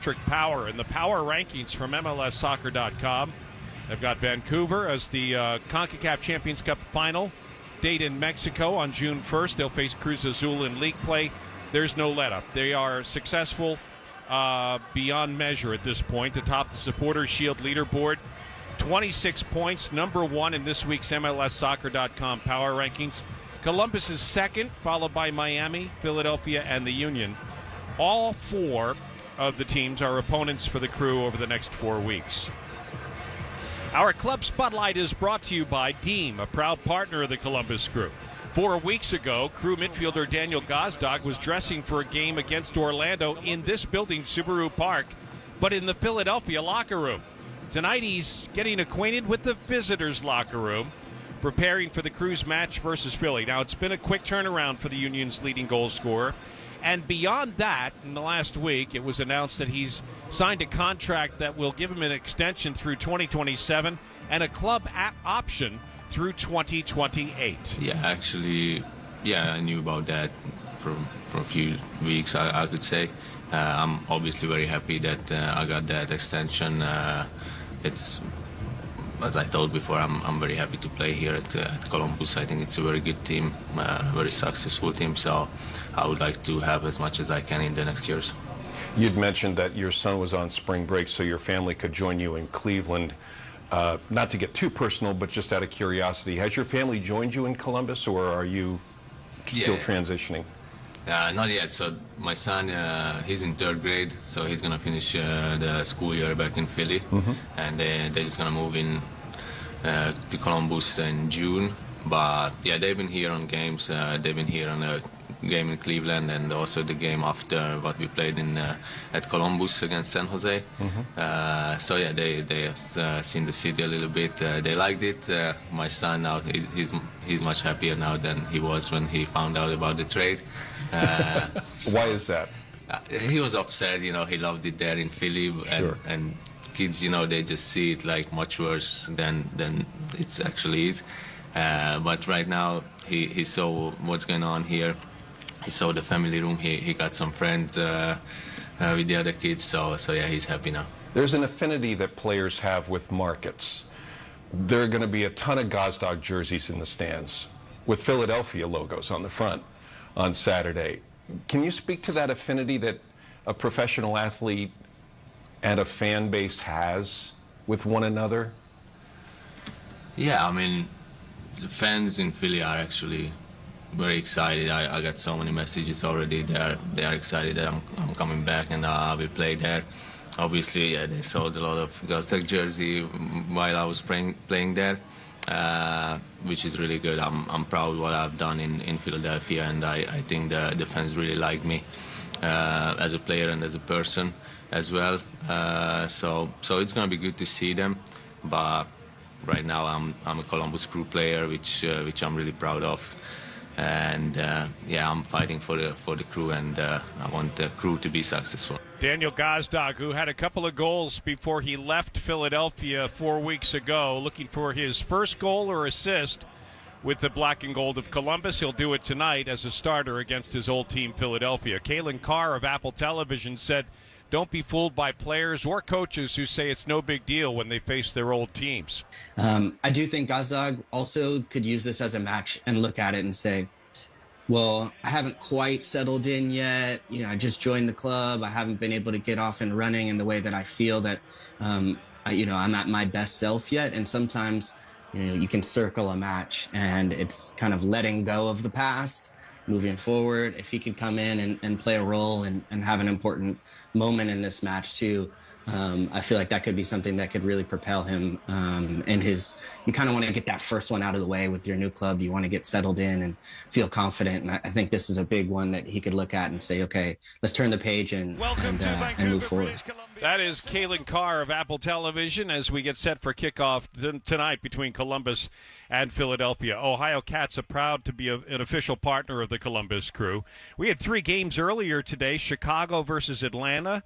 Power in the power rankings from MLSsoccer.com. They've got Vancouver as the CONCACAF Champions Cup final date in Mexico on June 1st. They'll face Cruz Azul in league play. There's no let-up. They are successful beyond measure at this point to top the Supporters Shield leaderboard. 26 points, number one in this week's MLSsoccer.com power rankings. Columbus is second, followed by Miami, Philadelphia, and the Union. All four of the teams are opponents for the Crew over the next 4 weeks. Our club spotlight is brought to you by Deem, a proud partner of the Columbus Crew. 4 weeks ago, Crew midfielder Daniel Gazdag was dressing for a game against Orlando in this building, Subaru Park, but in the Philadelphia locker room. Tonight he's getting acquainted with the visitors' locker room, preparing for the Crew's match versus Philly. Now, it's been a quick turnaround for the Union's leading goal scorer. And beyond that, in the last week, it was announced that he's signed a contract that will give him an extension through 2027 and a club option through 2028. I knew about that from a few weeks, I could say. I'm obviously very happy that I got that extension. It's, as I told before, I'm very happy to play here at Columbus. I think it's a very good team, very successful team, so I would like to have as much as I can in the next years. You'd mentioned that your son was on spring break so your family could join you in Cleveland. Not to get too personal, but just out of curiosity, has your family joined you in Columbus, or are you still transitioning? Not yet. So my son, he's in 3rd grade, so he's going to finish the school year back in Philly, and they're just going to move in to Columbus in June. But yeah, they've been here on games. They've been here on a game in Cleveland and also the game after what we played in at Columbus against San Jose. So yeah, they have seen the city a little bit. They liked it. My son now, he's much happier now than he was when he found out about the trade. Why is that? He was upset. He loved it there in Philly, and kids, they just see it like much worse than it actually is. But right now, he saw what's going on here. He saw the family room. He got some friends with the other kids. So yeah, he's happy now. There's an affinity that players have with markets. There are going to be a ton of Gazdag jerseys in the stands with Philadelphia logos on the front on Saturday. Can you speak to that affinity that a professional athlete and a fan base has with one another? Yeah, I mean, the fans in Philly are actually very excited. I got so many messages already. They are excited that I'm coming back and I will play there. Obviously, yeah, they sold a lot of Gazdag jersey while I was playing there, which is really good. I'm proud of what I've done in Philadelphia, and I think the fans really like me as a player and as a person as well. So it's going to be good to see them. But right now I'm a Columbus Crew player, which I'm really proud of. And yeah, I'm fighting for the Crew, and I want the Crew to be successful. Daniel Gazdag, who had a couple of goals before he left Philadelphia 4 weeks ago, looking for his first goal or assist with the black and gold of Columbus. He'll do it tonight as a starter against his old team, Philadelphia. Kalen Carr of Apple Television said, "Don't be fooled by players or coaches who say it's no big deal when they face their old teams." I do think Gazdag also could use this as a match and look at it and say, well, I haven't quite settled in yet. I just joined the club. I haven't been able to get off and running in the way that I feel that, I'm at my best self yet. And sometimes, you can circle a match and it's kind of letting go of the past, moving forward. If he could come in and play a role and have an important moment in this match too, I feel like that could be something that could really propel him in his. You kind of want to get that first one out of the way with your new club. You want to get settled in and feel confident. And I think this is a big one that he could look at and say, okay, let's turn the page and move forward. That is Kalen Carr of Apple Television as we get set for kickoff tonight between Columbus and Philadelphia. Ohio Cats are proud to be an official partner of the Columbus Crew. We had 3 games earlier today: Chicago versus Atlanta,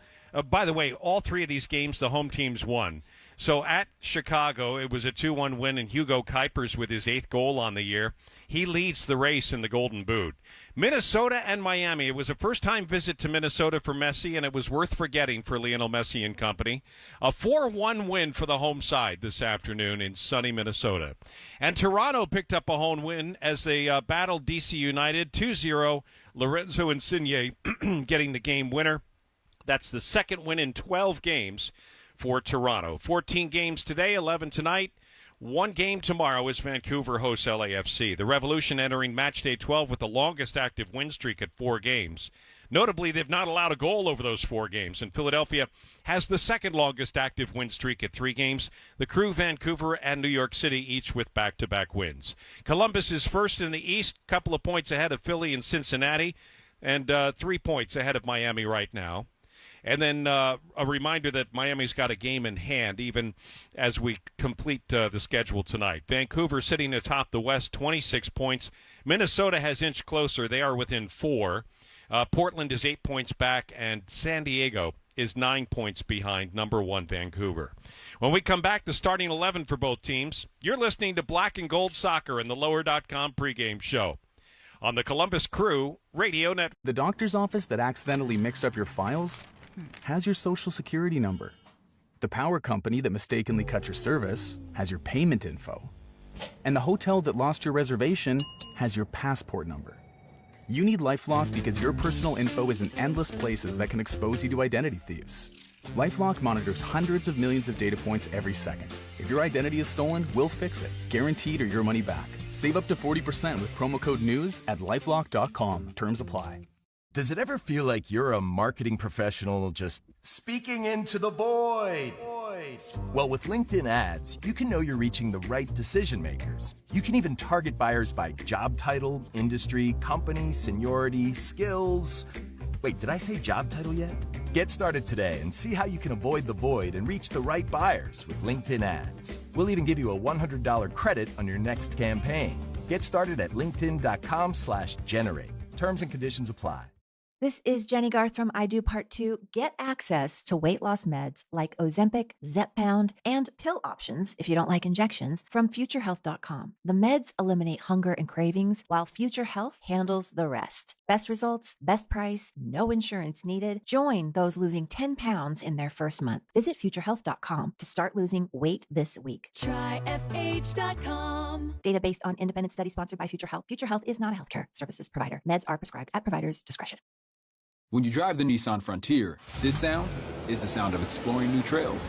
By the way, all three of these games, the home teams won. So at Chicago, it was a 2-1 win, and Hugo Kuipers with his 8th goal on the year. He leads the race in the Golden Boot. Minnesota and Miami. It was a first-time visit to Minnesota for Messi, and it was worth forgetting for Lionel Messi and company. A 4-1 win for the home side this afternoon in sunny Minnesota. And Toronto picked up a home win as they battled DC United 2-0. Lorenzo Insigne getting the game winner. That's the second win in 12 games for Toronto. 14 games today, 11 tonight. 1 game tomorrow as Vancouver hosts LAFC. The Revolution entering match day 12 with the longest active win streak at 4 games. Notably, they've not allowed a goal over those 4 games, and Philadelphia has the second longest active win streak at 3 games. The Crew, Vancouver, and New York City each with back-to-back wins. Columbus is first in the East, couple of points ahead of Philly and Cincinnati, and 3 points ahead of Miami right now. And then a reminder that Miami's got a game in hand, even as we complete the schedule tonight. Vancouver sitting atop the West, 26 points. Minnesota has inched closer. They are within 4. Portland is 8 points back, and San Diego is 9 points behind number 1 Vancouver. When we come back, the starting 11 for both teams. You're listening to Black and Gold Soccer in the Lower.com pregame show on the Columbus Crew Radio Network. The doctor's office that accidentally mixed up your files has your social security number. The power company that mistakenly cut your service has your payment info. And the hotel that lost your reservation has your passport number. You need LifeLock because your personal info is in endless places that can expose you to identity thieves. LifeLock monitors hundreds of millions of data points every second. If your identity is stolen, we'll fix it, guaranteed or your money back. Save up to 40% with promo code NEWS at LifeLock.com. Terms apply. Does it ever feel like you're a marketing professional just speaking into the void? Well, with LinkedIn ads, you can know you're reaching the right decision makers. You can even target buyers by job title, industry, company, seniority, skills. Wait, did I say job title yet? Get started today and see how you can avoid the void and reach the right buyers with LinkedIn ads. We'll even give you a $100 credit on your next campaign. Get started at linkedin.com/generate. Terms and conditions apply. This is Jenny Garth from I Do Part 2. Get access to weight loss meds like Ozempic, Zepbound, and pill options if you don't like injections from futurehealth.com. The meds eliminate hunger and cravings while Future Health handles the rest. Best results, best price, no insurance needed. Join those losing 10 pounds in their first month. Visit futurehealth.com to start losing weight this week. Try FH.com. Data based on independent study sponsored by Future Health. Future Health is not a healthcare services provider. Meds are prescribed at provider's discretion. When you drive the Nissan Frontier, this sound is the sound of exploring new trails.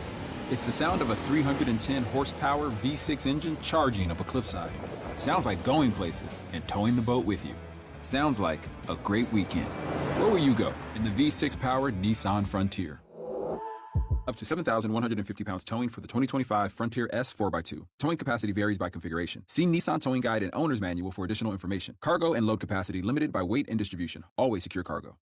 It's the sound of a 310 horsepower V6 engine charging up a cliffside. Sounds like going places and towing the boat with you. Sounds like a great weekend. Where will you go in the V6 powered Nissan Frontier? Up to 7,150 pounds towing for the 2025 Frontier S 4x2. Towing capacity varies by configuration. See Nissan Towing Guide and Owner's Manual for additional information. Cargo and load capacity limited by weight and distribution. Always secure cargo.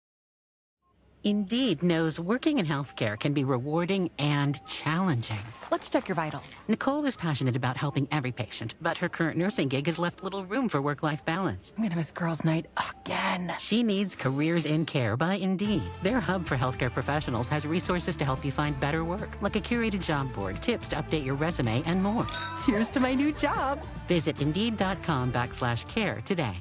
Indeed knows working in healthcare can be rewarding and challenging. Let's check your vitals. Nicole is passionate about helping every patient, but her current nursing gig has left little room for work-life balance. I'm gonna miss girls' night again. She needs Careers in Care by Indeed. Their hub for healthcare professionals has resources to help you find better work, like a curated job board, tips to update your resume, and more. Cheers to my new job. Visit Indeed.com/care today.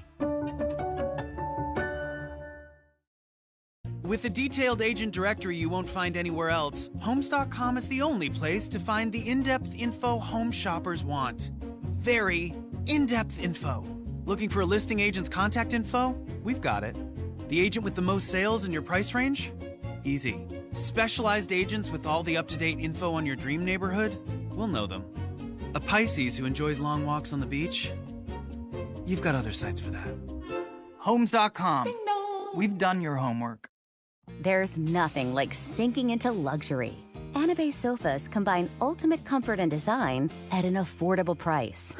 With a detailed agent directory you won't find anywhere else, Homes.com is the only place to find the in-depth info home shoppers want. Very in-depth info. Looking for a listing agent's contact info? We've got it. The agent with the most sales in your price range? Easy. Specialized agents with all the up-to-date info on your dream neighborhood? We'll know them. A Pisces who enjoys long walks on the beach? You've got other sites for that. Homes.com. Ding dong. We've done your homework. There's nothing like sinking into luxury. Anabe sofas combine ultimate comfort and design at an affordable price.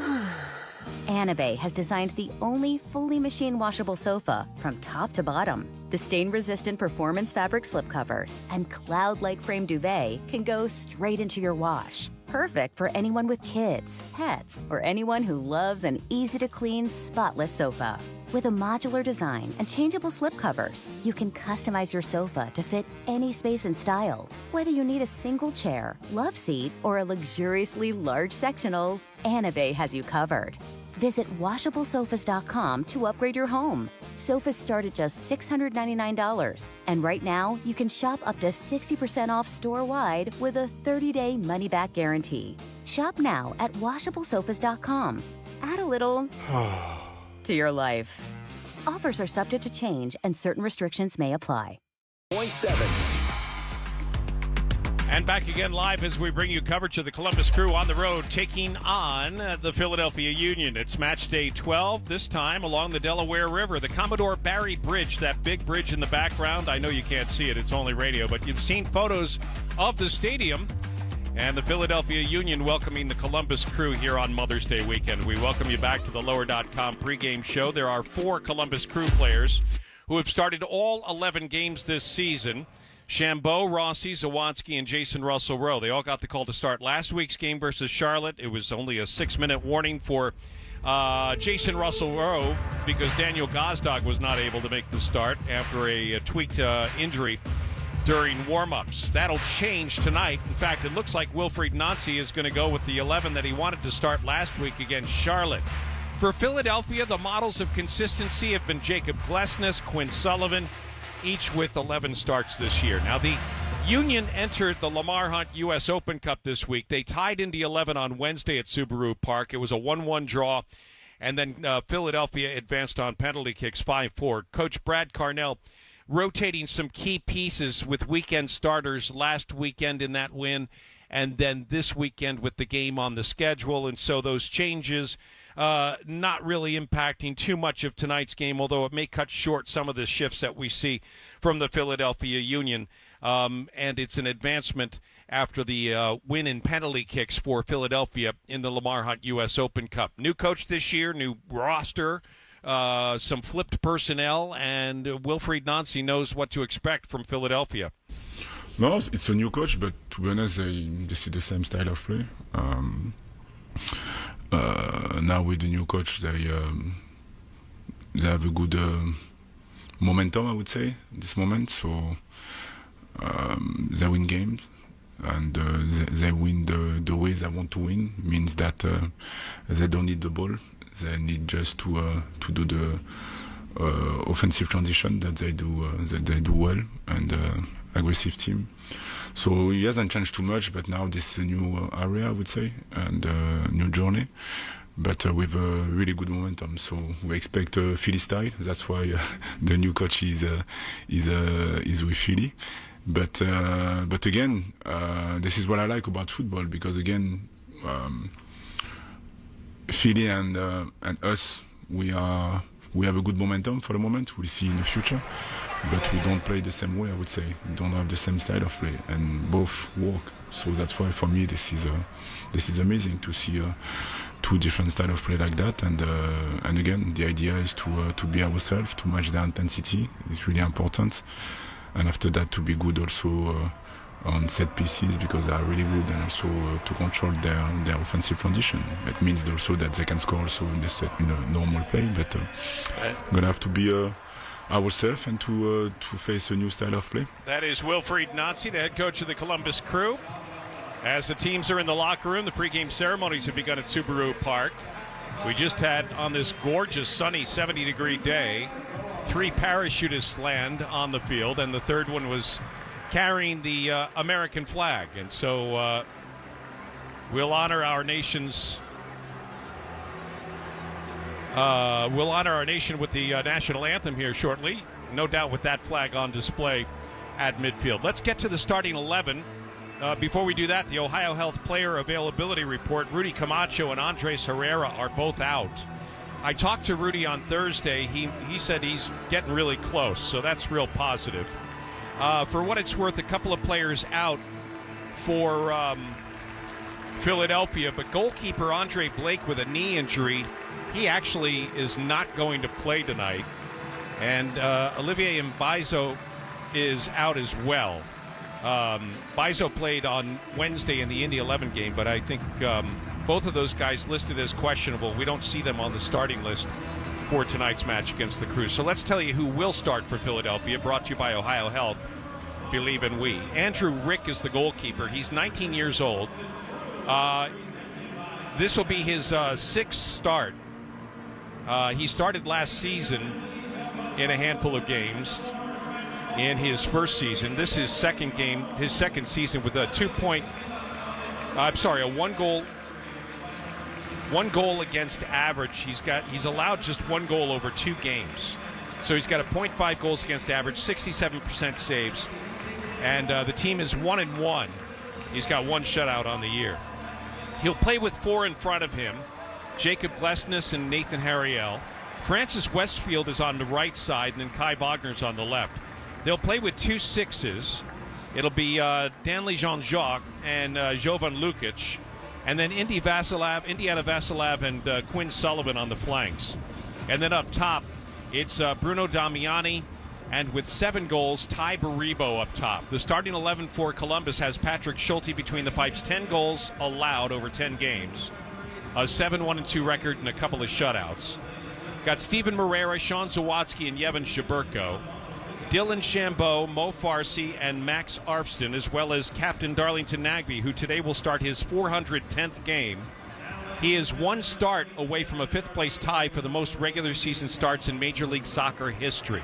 Anabe has designed the only fully machine washable sofa from top to bottom. The stain-resistant performance fabric slipcovers and cloud-like frame duvet can go straight into your wash. perfect for anyone with kids, pets, or anyone who loves an easy-to-clean, spotless sofa. With a modular design and changeable slipcovers, you can customize your sofa to fit any space and style. Whether you need a single chair, love seat, or a luxuriously large sectional, Anabay has you covered. Visit washablesofas.com to upgrade your home. Sofas start at just $699. And right now, you can shop up to 60% off store-wide with a 30-day money-back guarantee. Shop now at washablesofas.com. Add a little to your life. Offers are subject to change and certain restrictions may apply. 0.7. And back again live as we bring you coverage of the Columbus Crew on the road taking on the Philadelphia Union. It's match day 12, this time along the Delaware River. The Commodore Barry Bridge, that big bridge in the background. I know you can't see it, it's only radio, but you've seen photos of the stadium and the Philadelphia Union welcoming the Columbus Crew here on Mother's Day weekend. We welcome you back to the Lower.com pregame show. There are 4 Columbus Crew players who have started all 11 games this season. Shambeau, Rossi, Zawadsky, and Jason Russell-Rowe. They all got the call to start last week's game versus Charlotte. It was only a 6-minute warning for Jason Russell-Rowe because Daniel Gazdag was not able to make the start after a tweaked injury during warm-ups. That'll change tonight. In fact, it looks like Wilfried Nancy is going to go with the 11 that he wanted to start last week against Charlotte. For Philadelphia, the models of consistency have been Jacob Glesnes, Quinn Sullivan, each with 11 starts this year. Now, the Union entered the Lamar Hunt U.S. Open Cup this week. They tied Indy 11 on Wednesday at Subaru Park. It was a 1-1 draw, and then Philadelphia advanced on penalty kicks 5-4. Coach Brad Carnell rotating some key pieces with weekend starters last weekend in that win, and then this weekend with the game on the schedule. And so those changes not really impacting too much of tonight's game, although it may cut short some of the shifts that we see from the Philadelphia Union. And it's an advancement after the win in penalty kicks for Philadelphia in the Lamar Hunt U.S. Open Cup. New coach this year, new roster, some flipped personnel, and Wilfried Nancy knows what to expect from Philadelphia. No, it's a new coach, but to be honest, they see the same style of play. Now with the new coach, they have a good momentum, I would say, this moment. So they win games, and they win the way they want to win. Means that they don't need the ball; they need just to do the offensive transition that they do well, and aggressive team. So he hasn't changed too much, but now this is a new area, I would say, and a new journey, but with a really good momentum. So we expect Philly style. That's why the new coach is with Philly. But again, this is what I like about football, because again, Philly and us, we have a good momentum for the moment. We'll see in the future. But we don't play the same way, I would say. We don't have the same style of play, and both work. So that's why, for me, this is amazing to see 2 different styles of play like that. And again, the idea is to be ourselves, to match their intensity. It's really important. And after that, to be good also on set pieces, because they are really good, and also to control their offensive transition. It means also that they can score also in a normal play. But gonna have to be ourselves and to face a new style of play. That is Wilfried Nancy, the head coach of the Columbus Crew. As the teams are in the locker room, the pregame ceremonies have begun at Subaru Park. We just had, on this gorgeous, sunny, 70-degree day, 3 parachutists land on the field, and the third one was carrying the American flag. And so we'll honor our nation's we'll honor our nation with the national anthem here shortly, no doubt with that flag on display at midfield. Let's get to the starting 11. Before we do that, the Ohio Health Player Availability Report, Rudy Camacho and Andres Herrera are both out. I talked to Rudy on Thursday. He said he's getting really close, so that's real positive. For what it's worth, a couple of players out for Philadelphia, but goalkeeper Andre Blake with a knee injury, he actually is not going to play tonight. And Olivier Mbaizo is out as well. Bizo played on Wednesday in the Indy 11 game, but I think both of those guys listed as questionable. We don't see them on the starting list for tonight's match against the Crew. So let's tell you who will start for Philadelphia, brought to you by Ohio Health. Believe in we. Andrew Rick is the goalkeeper. He's 19 years old. This will be his sixth start. He started last season in a handful of games in his first season. This is his second season with a one goal against average. He's allowed just one goal over 2 games. So he's got a .5 goals against average, 67% saves. And the team is 1-1. He's got 1 shutout on the year. He'll play with 4 in front of him, Jacob Glesnes and Nathan Harriel. Francis Westfield is on the right side, and then Kai Wagner's on the left. They'll play with 2 6s. It'll be Danley Jean-Jacques and Jovan Lukic, and then Indiana Vasilev and Quinn Sullivan on the flanks. And then up top, it's Bruno Damiani, and with 7 goals, Ty Baribo up top. The starting 11 for Columbus has Patrick Schulte between the pipes, 10 goals allowed over 10 games, a 7-1-2 record, and a couple of shutouts. Got Steven Moreira, Sean Zawatsky, and Yevon Shaburko. Dylan Chambeau, Mo Farsi, and Max Arfston, as well as Captain Darlington Nagbe, who today will start his 410th game. He is 1 start away from a 5th-place tie for the most regular season starts in Major League Soccer history.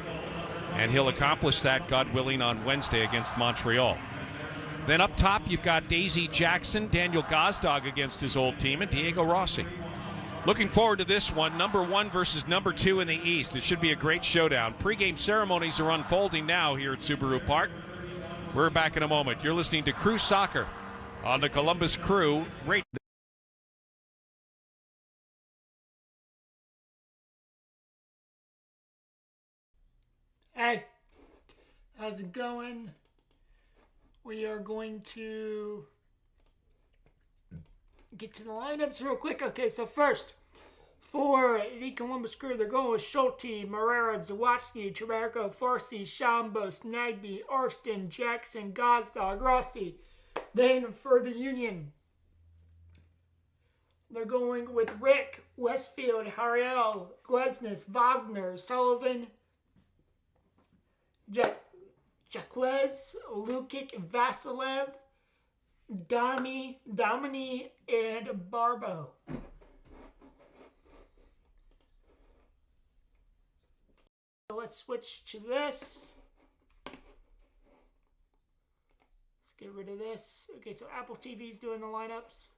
And he'll accomplish that, God willing, on Wednesday against Montreal. Then up top, you've got Daisy Jackson, Daniel Gazdag against his old team, and Diego Rossi. Looking forward to this one, number 1 versus number 2 in the East. It should be a great showdown. Pre-game ceremonies are unfolding now here at Subaru Park. We're back in a moment. You're listening to Crew Soccer on the Columbus Crew Radio. Hey, how's it going? We are going to get to the lineups real quick. Okay, so first, for the Columbus Crew, they're going with Schulte, Moreira, Zawatsky, Trabarco, Farsi, Shambos, Nagbe, Arston, Jackson, Gazdag, Rossi. Then for the Union, they're going with Rick, Westfield, Harriel, Glesnes, Wagner, Sullivan, Jaquez, Lukic, Vasilev, Domini, and Barbo. So let's switch to this. Let's get rid of this. Okay, so Apple TV's doing the lineups.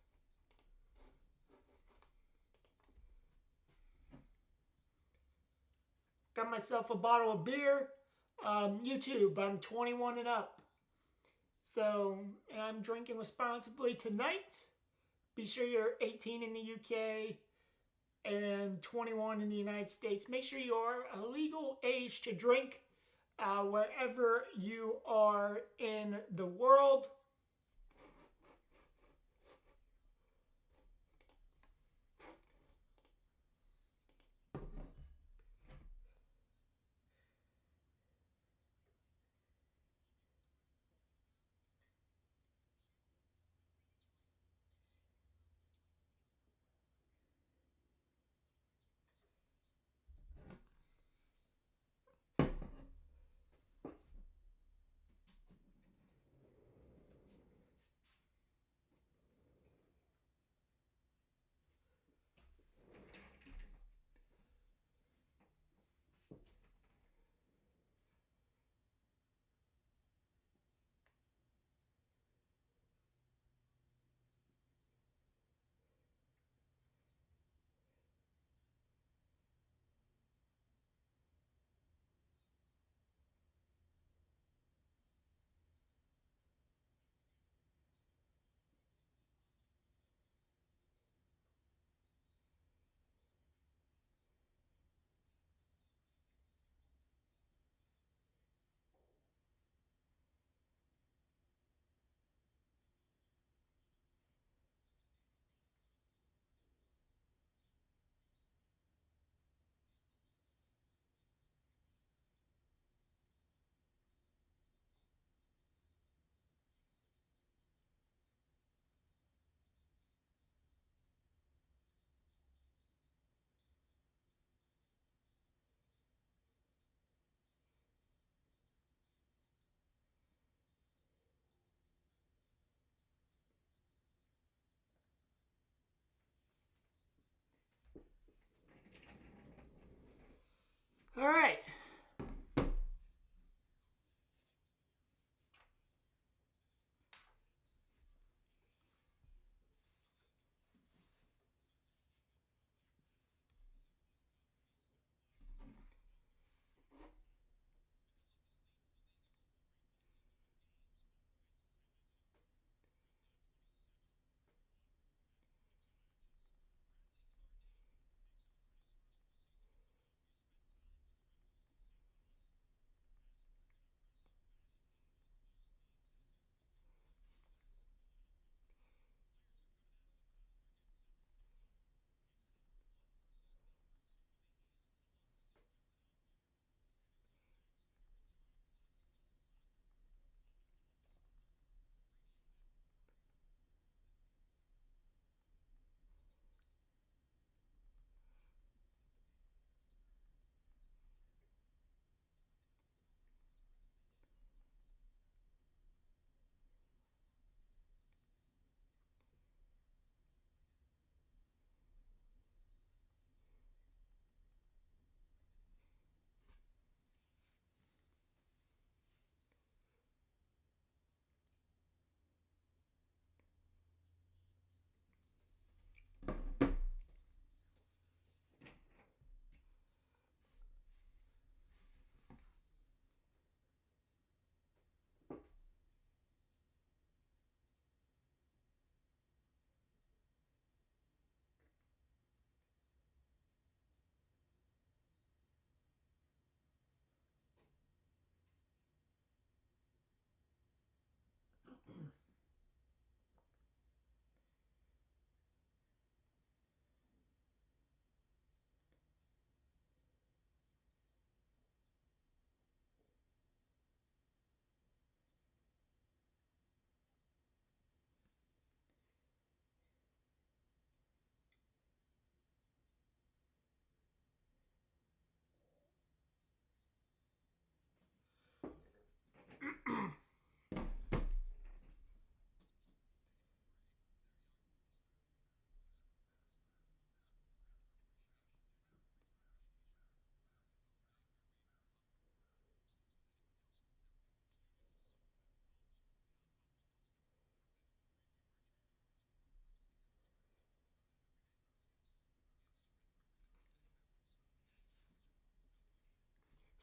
Got myself a bottle of beer. YouTube, I'm 21 and up. So, and I'm drinking responsibly tonight. Be sure you're 18 in the UK and 21 in the United States. Make sure you are a legal age to drink wherever you are in the world. All right.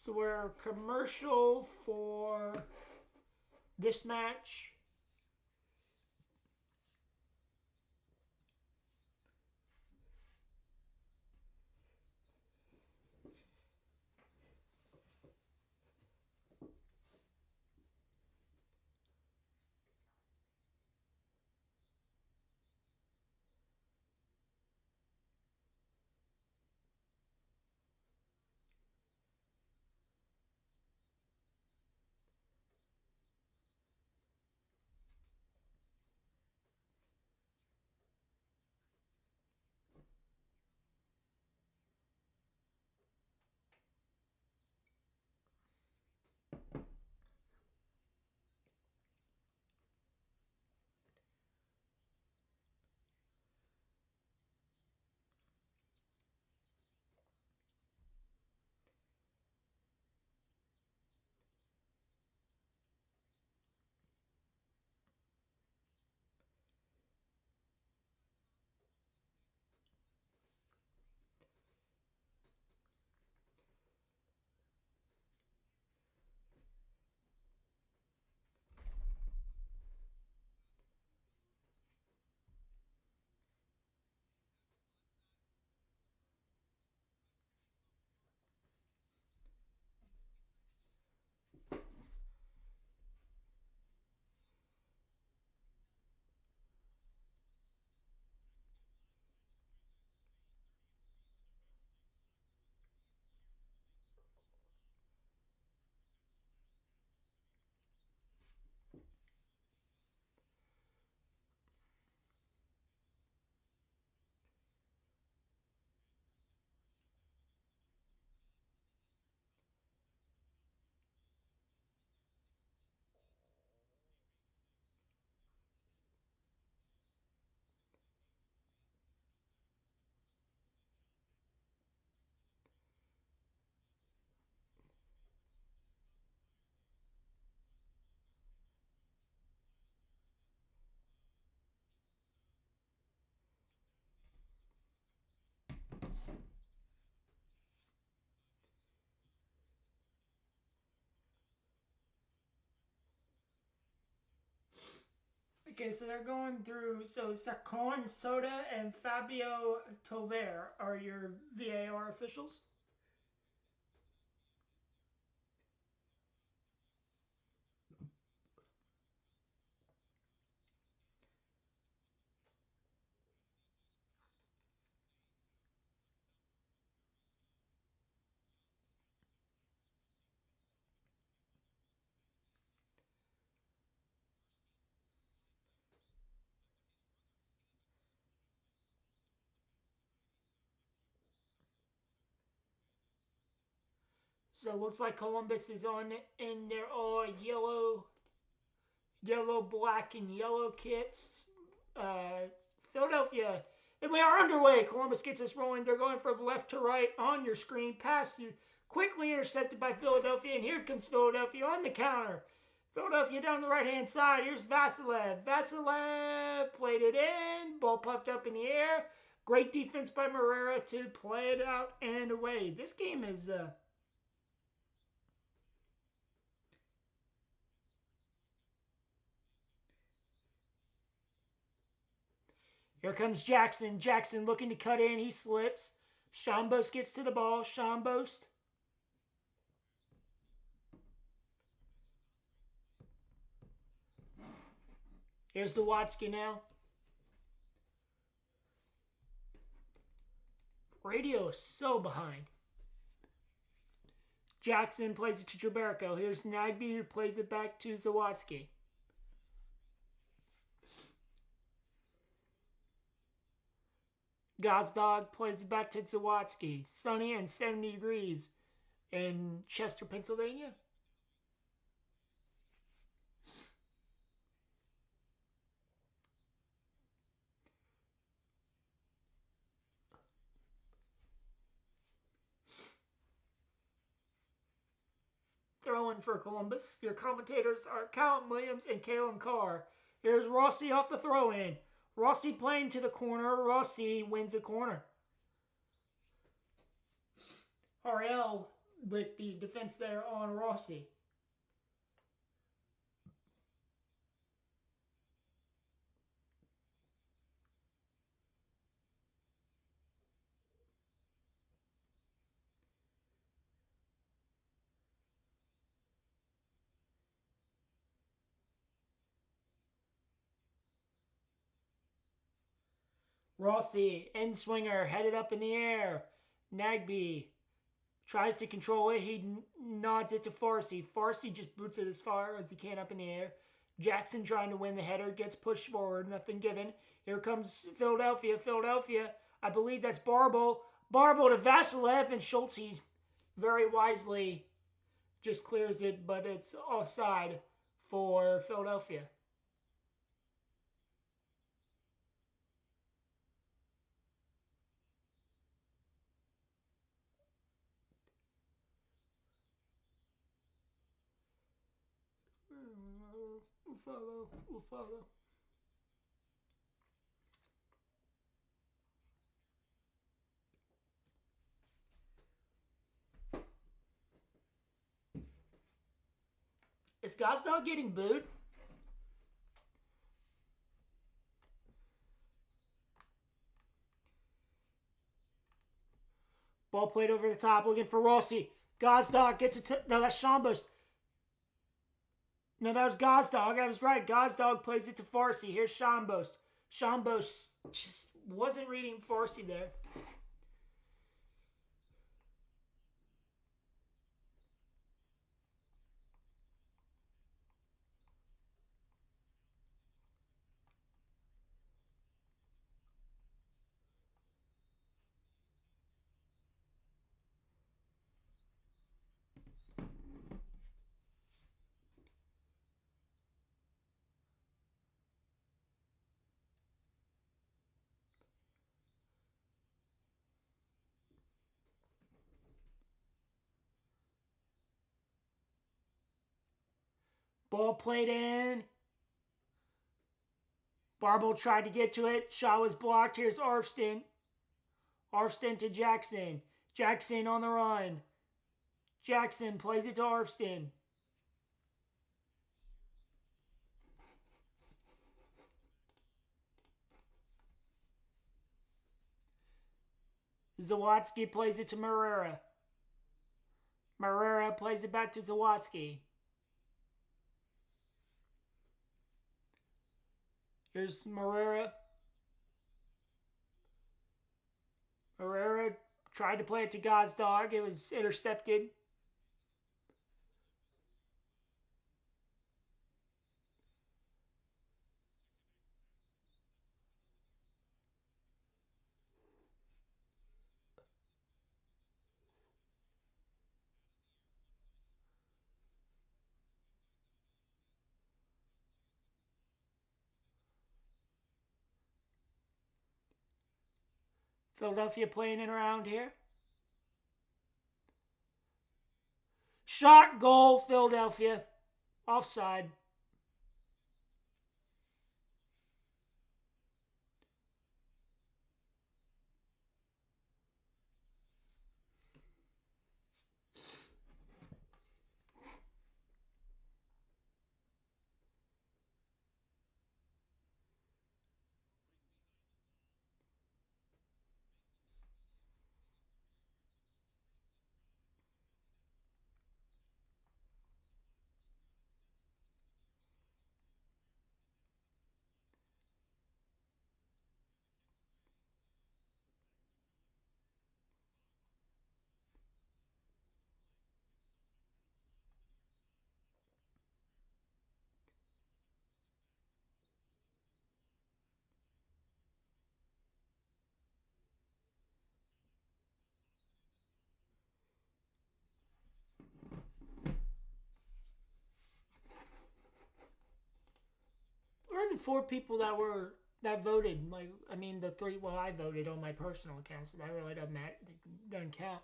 So we're commercial for this match. Okay, so they're going through. So Sacon Soda and Fabio Tover are your VAR officials. So it looks like Columbus is on in their all yellow, black, and yellow kits. Philadelphia, and we are underway. Columbus gets us rolling. They're going from left to right on your screen. Pass you quickly intercepted by Philadelphia, and here comes Philadelphia on the counter. Philadelphia down the right-hand side. Here's Vasilev. Vasilev played it in. Ball popped up in the air. Great defense by Morera to play it out and away. This game is... Here comes Jackson. Jackson looking to cut in. He slips. Schombost gets to the ball. Schombost. Here's the Watsky now. Radio is so behind. Jackson plays it to Traberco. Here's Nagby who plays it back to Zawatsky. Gazdag plays it back to Zawatsky. Sunny and 70 degrees in Chester, Pennsylvania. Throwing for Columbus. Your commentators are Callum Williams and Kalen Carr. Here's Rossi off the throw-in. Rossi playing to the corner. Rossi wins a corner. RL with the defense there on Rossi. Rossi, end swinger, headed up in the air. Nagby tries to control it. He nods it to Farsi. Farsi just boots it as far as he can up in the air. Jackson trying to win the header, gets pushed forward, nothing given. Here comes Philadelphia. Philadelphia, I believe that's Barbo. Barbo to Vasilev, and Schulte very wisely just clears it, but it's offside for Philadelphia. We'll follow. Is Gazdag getting booed? Ball played over the top, looking for Rossi. Gazdag gets it. No, that's Schombost. No, that was Gazdag. I was right. Gazdag plays it to Farsi. Here's Schombost. Schombost just wasn't reading Farsi there. Ball played in. Barbo tried to get to it. Shot was blocked. Here's Arfston. Arfston to Jackson. Jackson on the run. Jackson plays it to Arfston. Zawatsky plays it to Marrera. Marrera plays it back to Zawatsky. Here's Marrera. Marrera tried to play it to Gazdag. It was intercepted. Philadelphia playing it around here. Shot, goal, Philadelphia. Offside. What are the 4 people that voted? Like, I mean, the 3. Well, I voted on my personal account, so that really doesn't matter. It doesn't count.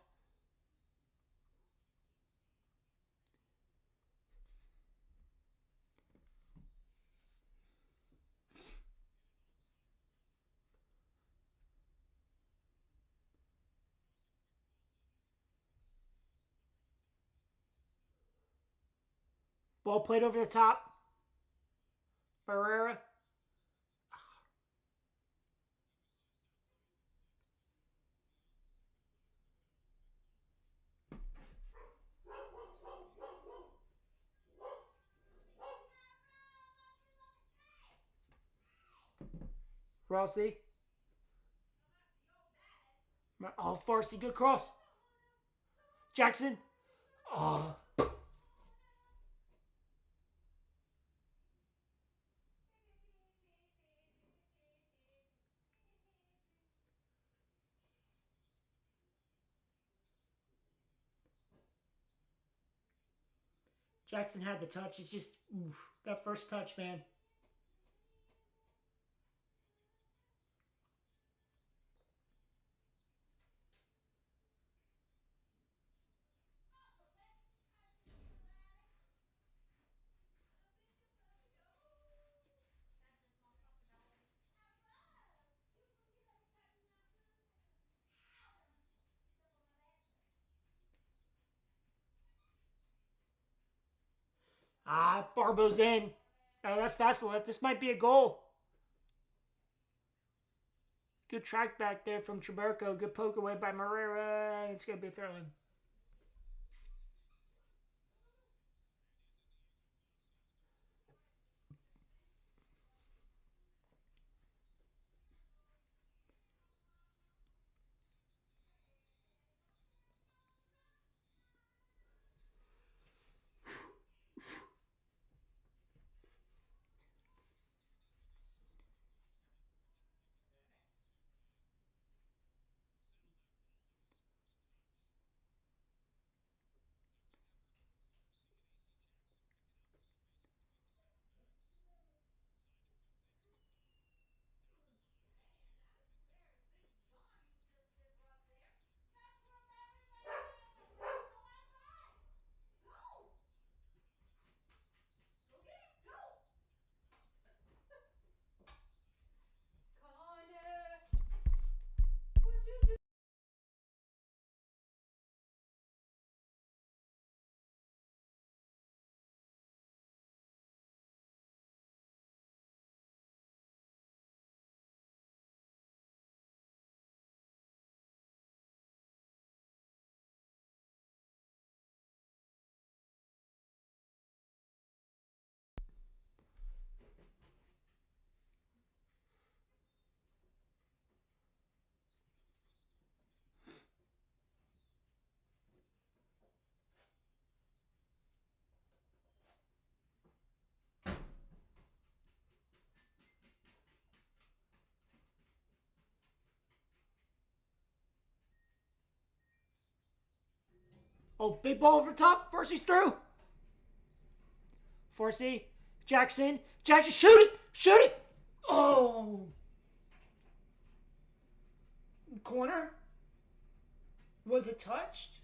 Ball played over the top. Barrera. Rossi. Oh, Farsi, good cross. Jackson. Oh. Jackson had the touch. It's just that first touch, man. Barbo's in. Oh, that's fast left. This might be a goal. Good track back there from Traberco. Good poke away by Marrera. It's going to be a throw-in. Oh, big ball over top. Forsey's through. Forsey. Jackson. Jackson, shoot it! Shoot it! Oh! Corner? Was it touched?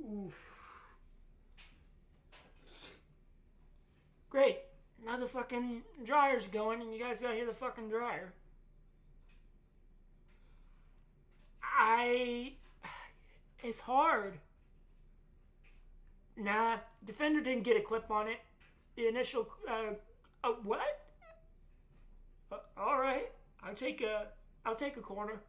Oof. Great. Now the fucking dryer's going and you guys gotta hear the fucking dryer. It's hard. Nah, defender didn't get a clip on it. The initial, what? All right, I'll take a corner.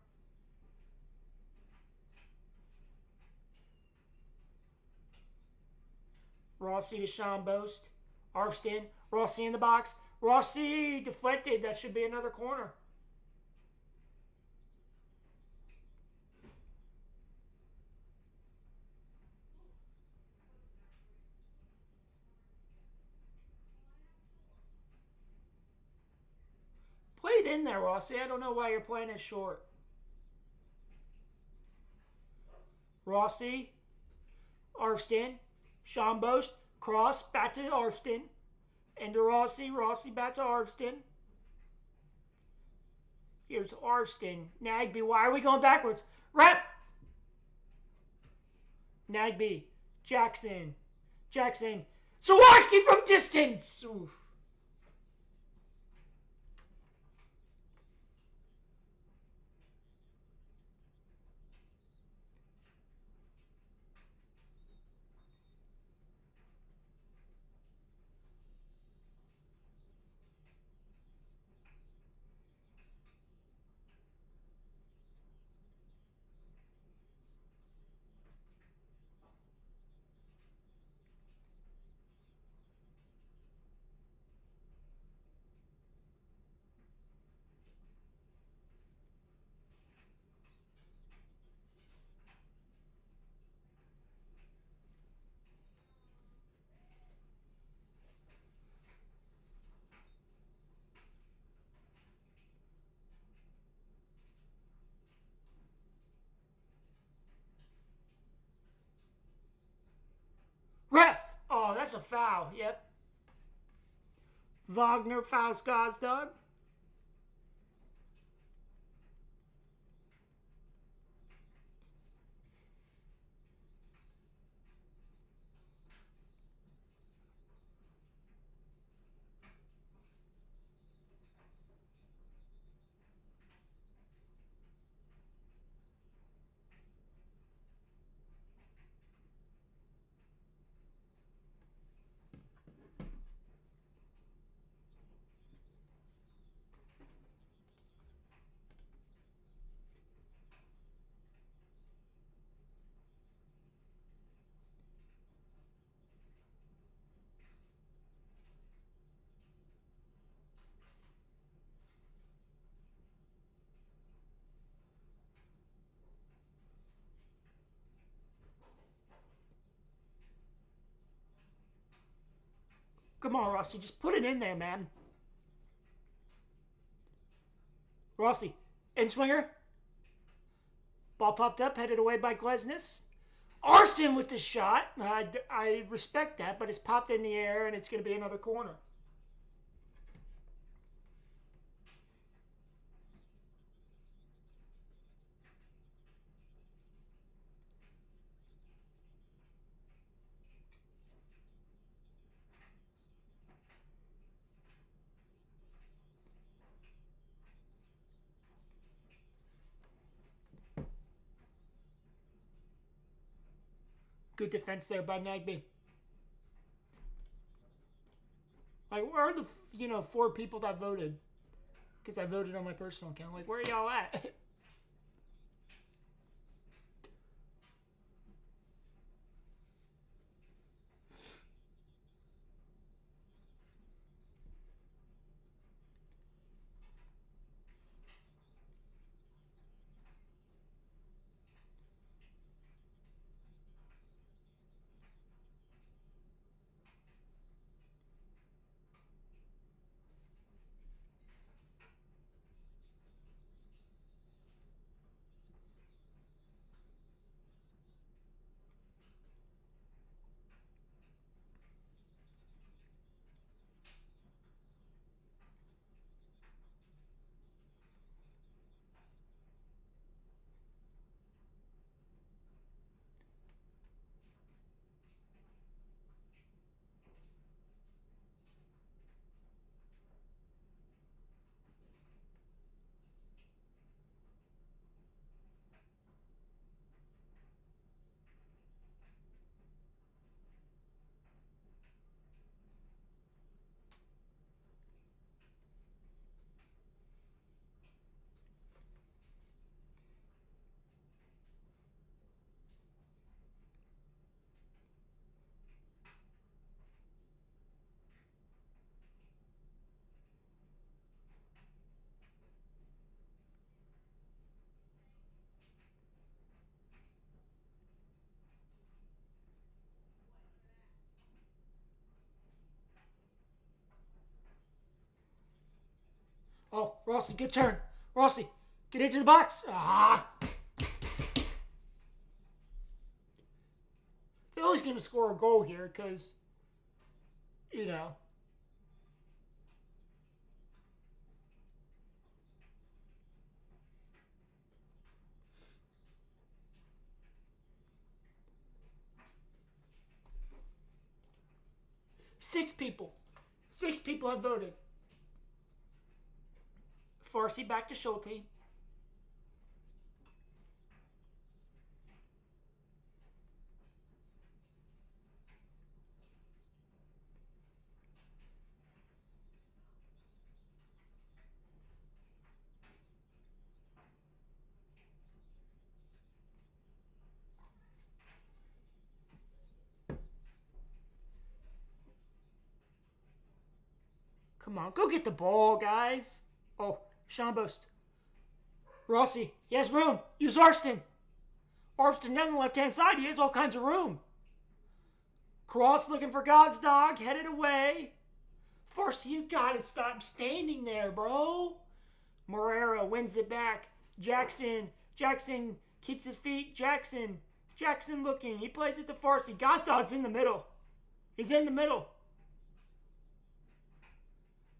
Rossi to Sean Boast. Arfston. Rossi in the box. Rossi deflected. That should be another corner. Play it in there, Rossi. I don't know why you're playing it short. Rossi. Arfston. Sean Boast. Cross. Back to Arfston. Into Rossi. Rossi back to Arfston. Here's Arfston. Nagby. Why are we going backwards? Ref! Nagby. Jackson. Jackson. Sawarski from distance! Oof. Ref! Oh, that's a foul. Yep. Wagner fouls Gazdag. Come on, Rossi. Just put it in there, man. Rossi. In swinger. Ball popped up, headed away by Glesnes. Arston with the shot. I respect that, but it's popped in the air and it's going to be another corner. Good defense there by Nagby. Like, where are the, 4 people that voted? Because I voted on my personal account. Like, where are y'all at? Rossi, good turn. Rossi, get into the box. Ah! Philly's going to score a goal here because, you know. Six people have voted. Farsi back to Schulte. Come on, go get the ball, guys. Oh, Schambost. Rossi, he has room. Use Arston. Arston down the left-hand side. He has all kinds of room. Cross looking for Gazdag. Headed away. Farsi, you gotta stop standing there, bro. Morera wins it back. Jackson keeps his feet. Jackson looking. He plays it to Farsi. Gazdag's in the middle. He's in the middle.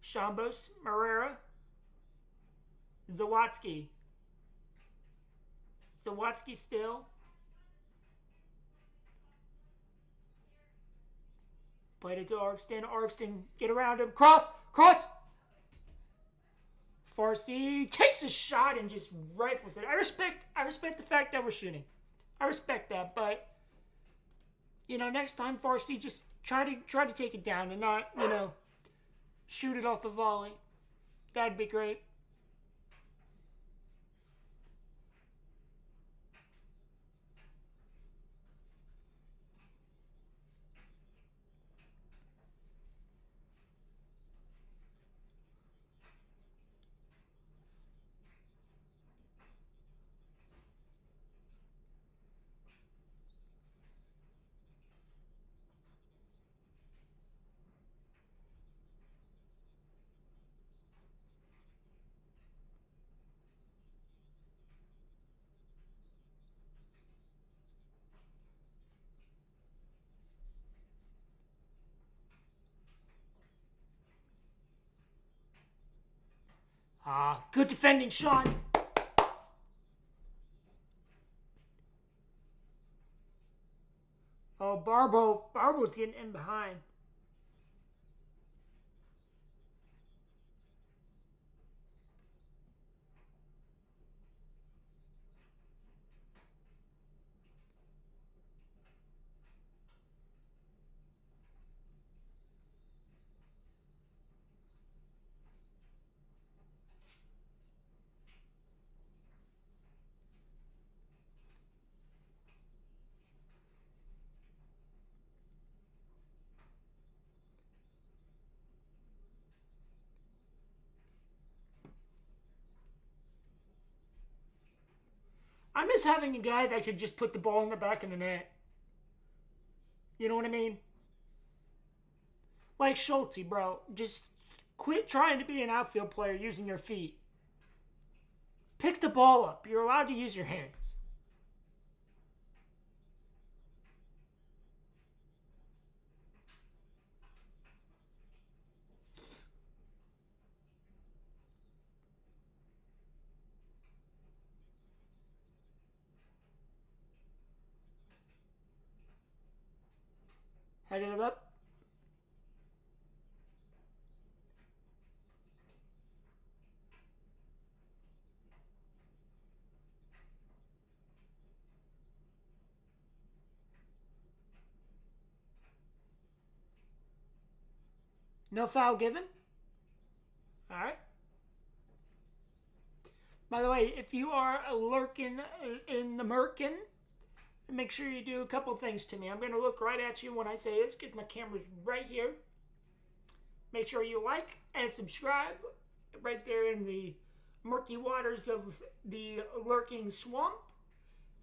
Shambos, Morera, Zawadzki. Zawadzki still. Played it to Arvston. Arvston, get around him. Cross! Farsi takes a shot and just rifles it. I respect the fact that we're shooting. I respect that, but next time Farsi just try to take it down and not, shoot it off the volley. That'd be great. Good defending, Sean. Oh, Barbo's getting in behind. I miss having a guy that could just put the ball in the back of the net. You know what I mean? Like Schulte, bro. Just quit trying to be an outfield player using your feet. Pick the ball up. You're allowed to use your hands. Headed up. No foul given. All right. By the way, if you are lurking in the Merkin, make sure you do a couple things to me. I'm going to look right at you when I say this because my camera's right here. Make sure you like and subscribe right there in the murky waters of the lurking swamp.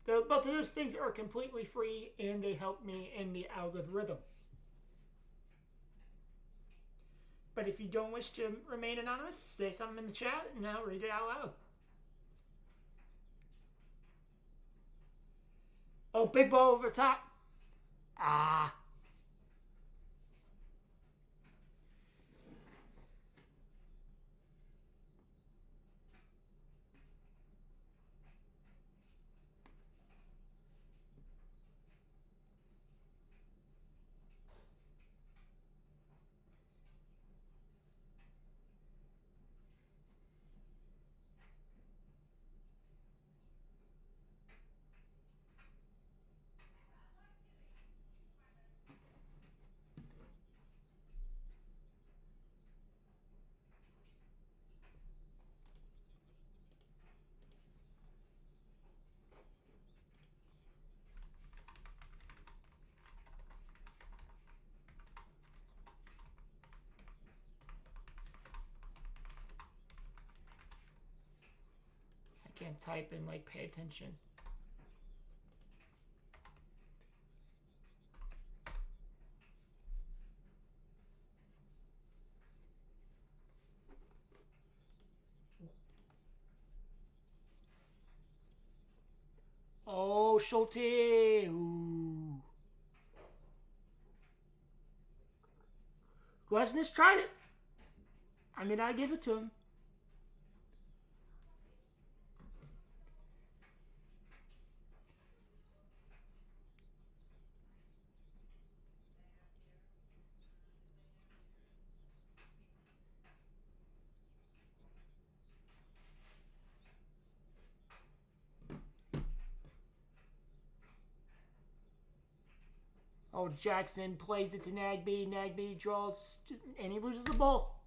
Both of those things are completely free and they help me in the algorithm. But if you don't wish to remain anonymous, say something in the chat and I'll read it out loud. Oh, big ball over the top. Ah. I can't type and like pay attention. Oh, Schulte. Ooh. Glesnes tried it. I mean, I give it to him. Oh, Jackson plays it to Nagby. Nagby draws, and he loses the ball.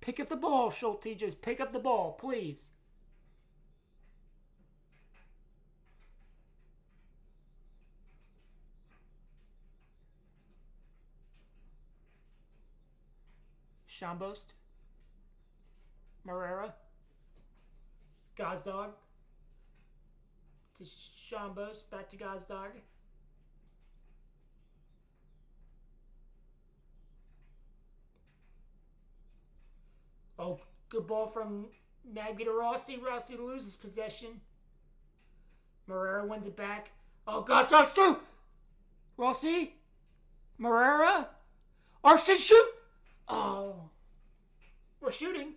Pick up the ball, Schulte. Just pick up the ball, please. Schambost. Marrera. Gazdag. To Schambost. Back to Gazdag. Oh, good ball from Nagby to Rossi. Rossi loses possession. Marrera wins it back. Oh, Gazdag through! Rossi. Marrera. Arston shoot! Oh. We're shooting.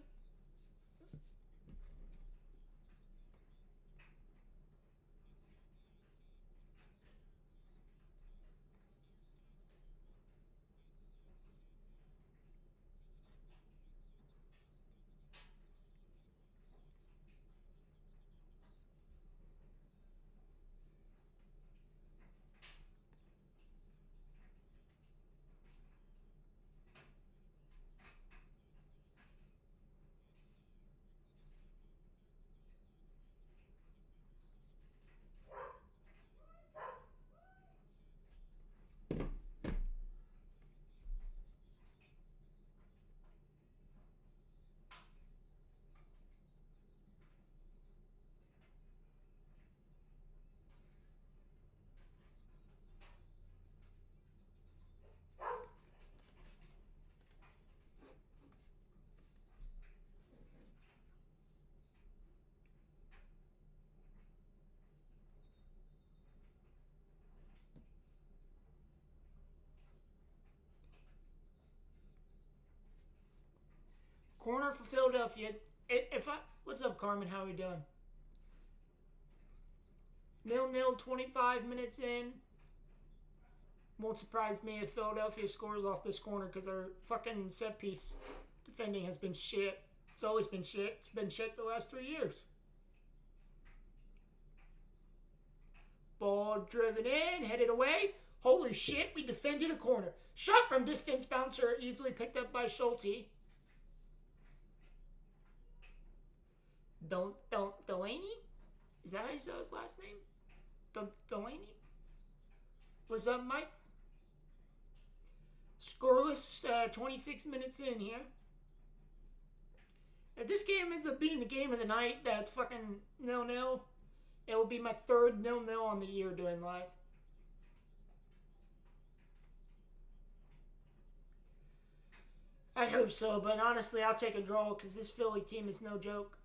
Corner for Philadelphia. What's up, Carmen? How are we doing? 0-0, 25 minutes in. Won't surprise me if Philadelphia scores off this corner because their fucking set piece defending has been shit. It's always been shit. It's been shit the last 3 years. Ball driven in, headed away. Holy shit, we defended a corner. Shot from distance, bouncer easily picked up by Schulte. Delaney? Is that how you say his last name? Delaney? What's up, Mike? Scoreless, 26 minutes in here. If this game ends up being the game of the night, that's fucking 0-0. It will be my third 0-0 on the year doing live. I hope so, but honestly, I'll take a draw because this Philly team is no joke.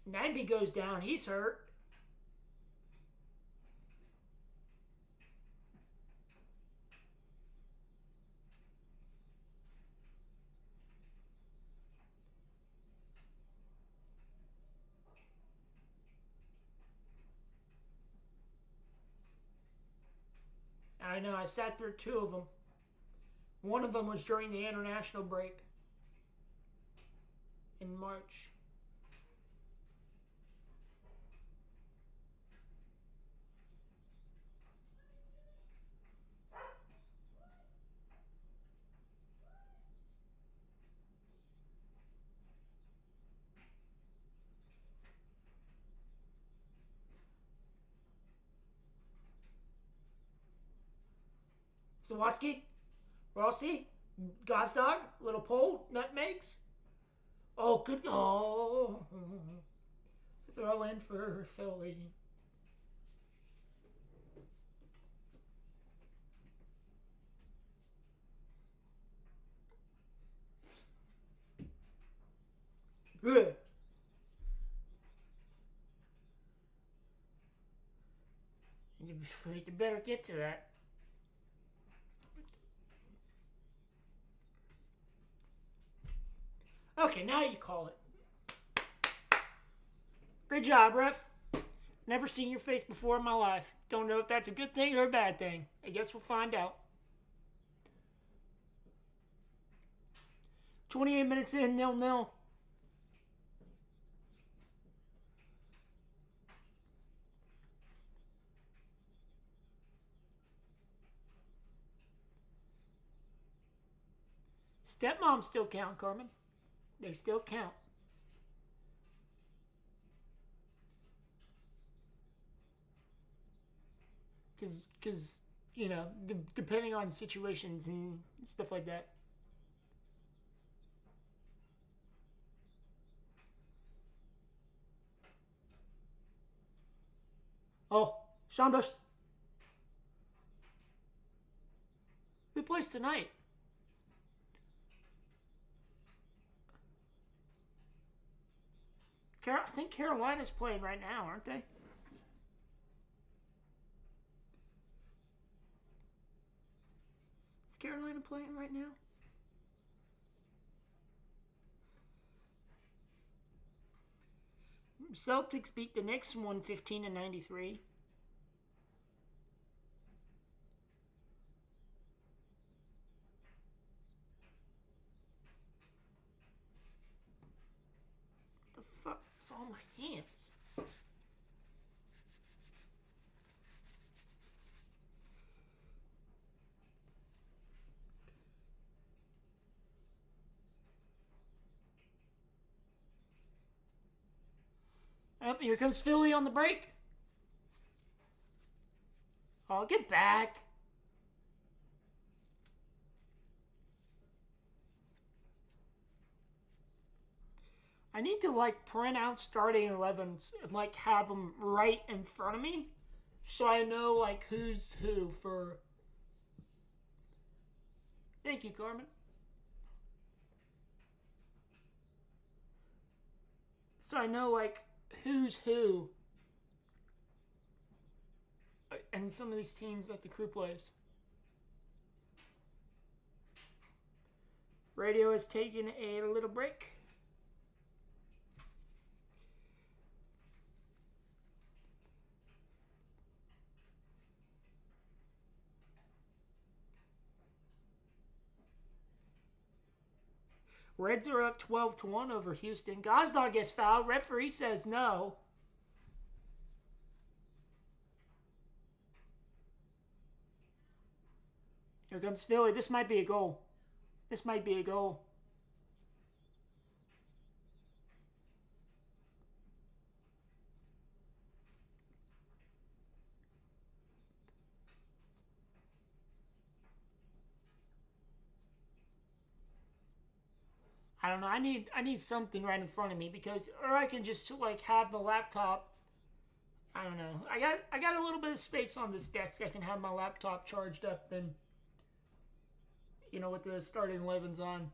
Nagby goes down. He's hurt. I know, I sat through 2 of them. One of them was during the international break in March. Sawatsky, Rossi, Gazdag, little pole, nutmegs. Oh, good. Oh, throw in for Philly. Good. You better get to that. Okay, now you call it. Great job, ref. Never seen your face before in my life. Don't know if that's a good thing or a bad thing. I guess we'll find out. 28 minutes in, 0-0. Stepmoms still count, Carmen. They still count. Because you know, depending on situations and stuff like that. Oh, Sanders. Who plays tonight? I think Carolina's playing right now, aren't they? Is Carolina playing right now? Celtics beat the Knicks 115-93. The fuck? It's all my hands. Up, here comes Philly on the break. Oh, get back. I need to, like, print out starting 11s and, like, have them right in front of me so I know, like, who's who for... Thank you, Carmen. So I know, like, who's who and some of these teams that the crew plays. Radio is taking a little break. Reds are up 12-1 over Houston. Gazdag gets fouled. Referee says no. Here comes Philly. This might be a goal. This might be a goal. I don't know. I need something right in front of me because, or I can just like have the laptop. I don't know. I got a little bit of space on this desk. I can have my laptop charged up and, you know, with the starting 11s on.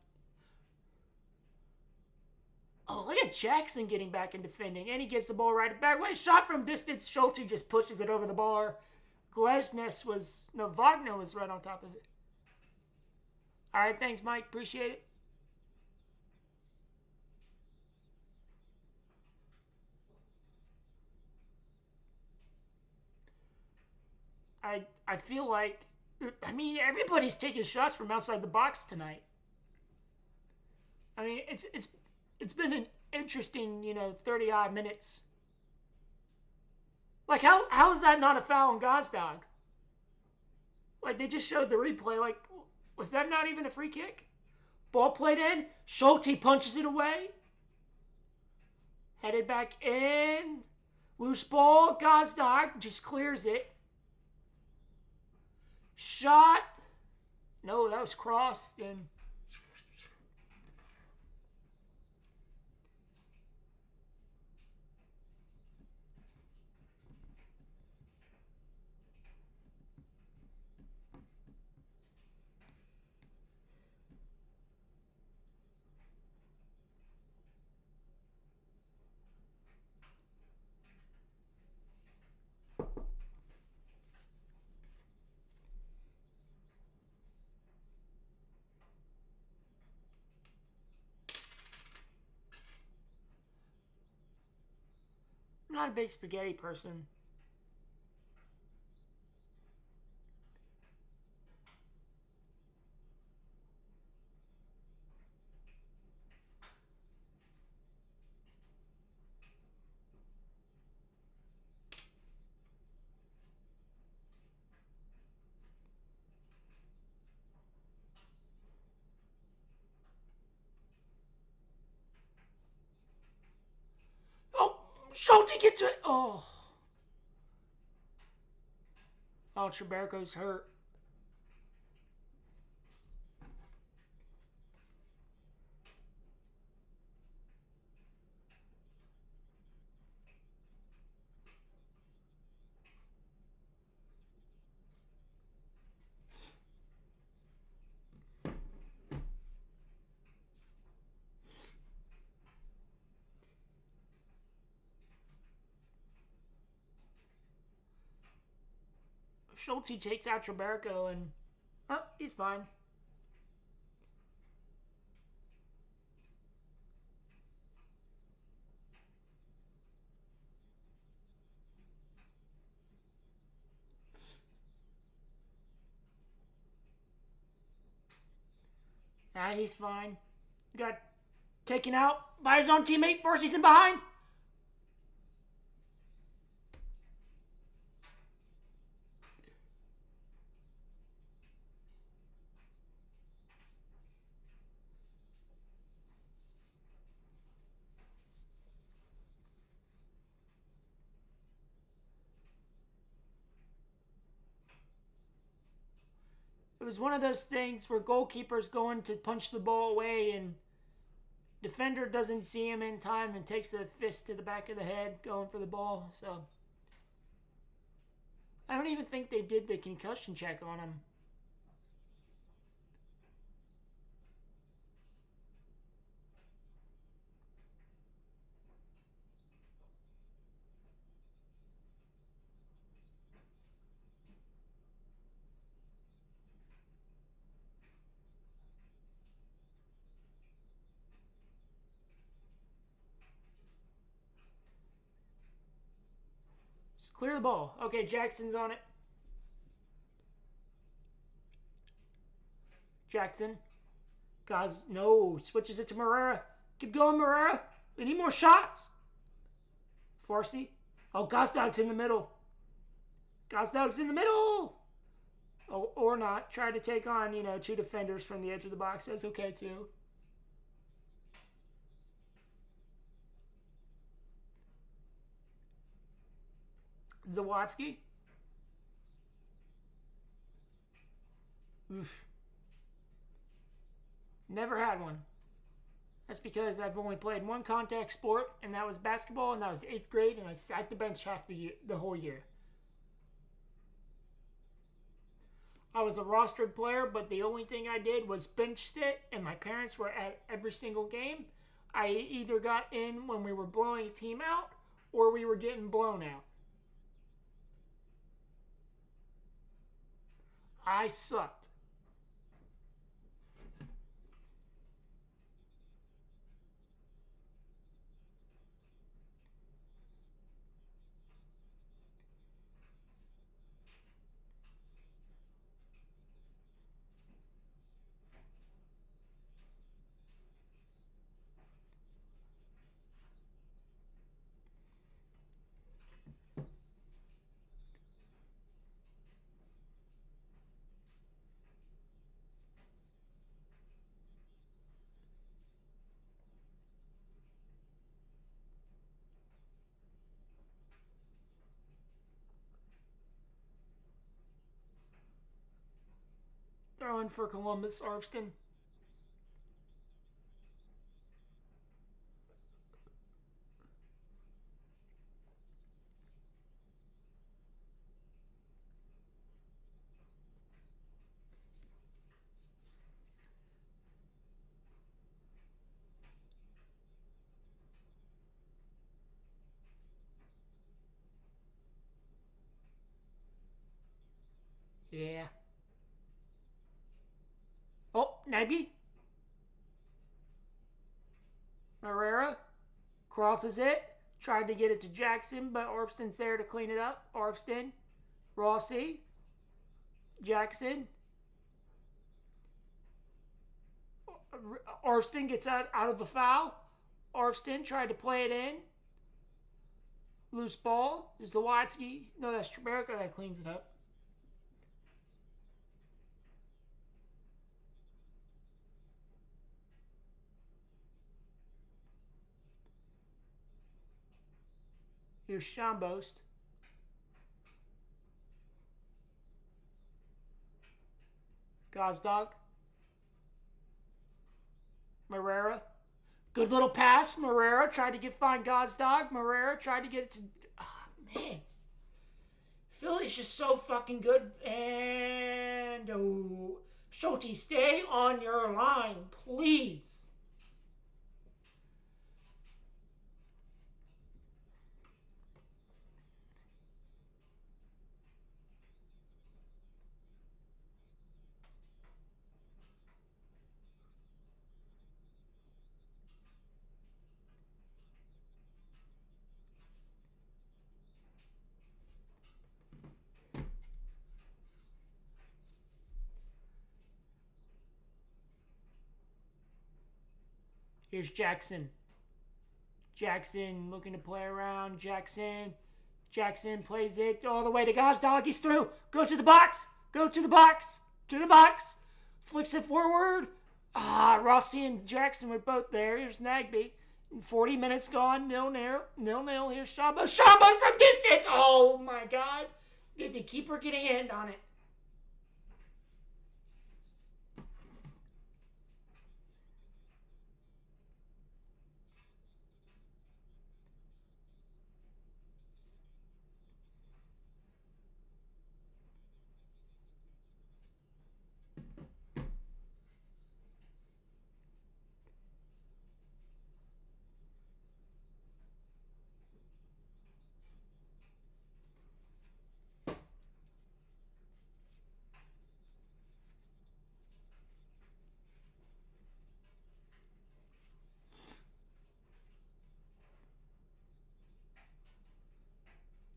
Oh, look at Jackson getting back and defending, and he gives the ball right back. Wait, shot from distance. Schulte just pushes it over the bar. Wagner was right on top of it. All right, thanks, Mike. Appreciate it. I feel like, I mean, everybody's taking shots from outside the box tonight. I mean, it's been an interesting, 30-odd minutes. Like, how is that not a foul on Gazdag? Like, they just showed the replay. Like, was that not even a free kick? Ball played in. Schulte punches it away. Headed back in. Loose ball. Gazdag just clears it. Shot. No, that was crossed. And I'm not a big spaghetti person. Oh, Schulte gets it. Oh. Oh, Treberco's hurt. Schulte takes out Treberco and... Oh, he's fine. He's fine. Got taken out by his own teammate. Farsi's in behind. It was one of those things where goalkeeper's going to punch the ball away and defender doesn't see him in time and takes a fist to the back of the head going for the ball. So I don't even think they did the concussion check on him. Just clear the ball. Okay, Jackson's on it. Jackson. No, switches it to Morera. Keep going, Morera. We need more shots. Farsi. Oh, Gosdog's in the middle. Gosdog's in the middle. Oh, or not. Try to take on, 2 defenders from the edge of the box. That's okay, too. Zawadzki. Oof. Never had one. That's because I've only played one contact sport, and that was basketball, and that was 8th grade, and I sat the bench half the whole year. I was a rostered player, but the only thing I did was bench sit, and my parents were at every single game. I either got in when we were blowing a team out, or we were getting blown out. I sucked. Throwing for Columbus, Arvston. Yeah. Oh, Nagy. Herrera crosses it. Tried to get it to Jackson, but Arvston's there to clean it up. Arvston. Rossi. Jackson. Arvston gets out of the foul. Arvston tried to play it in. Loose ball. Is Zawadzki. No, that's Treberica that cleans it up. Here's Schambost. Gosdog. Morera. Good little pass. Morera tried to find Gosdog. Morera tried to get it to... Oh, man. Philly's just so fucking good. And... Oh. Schulte, stay on your line, please. Here's Jackson. Jackson looking to play around. Jackson plays it all the way to Gosdog. He's through. Go to the box. Go to the box. To the box. Flicks it forward. Rossi and Jackson were both there. Here's Nagby. 40 minutes gone. 0-0. Here's Shambo. Shambo's from distance. Oh my God. Did the keeper get a hand on it?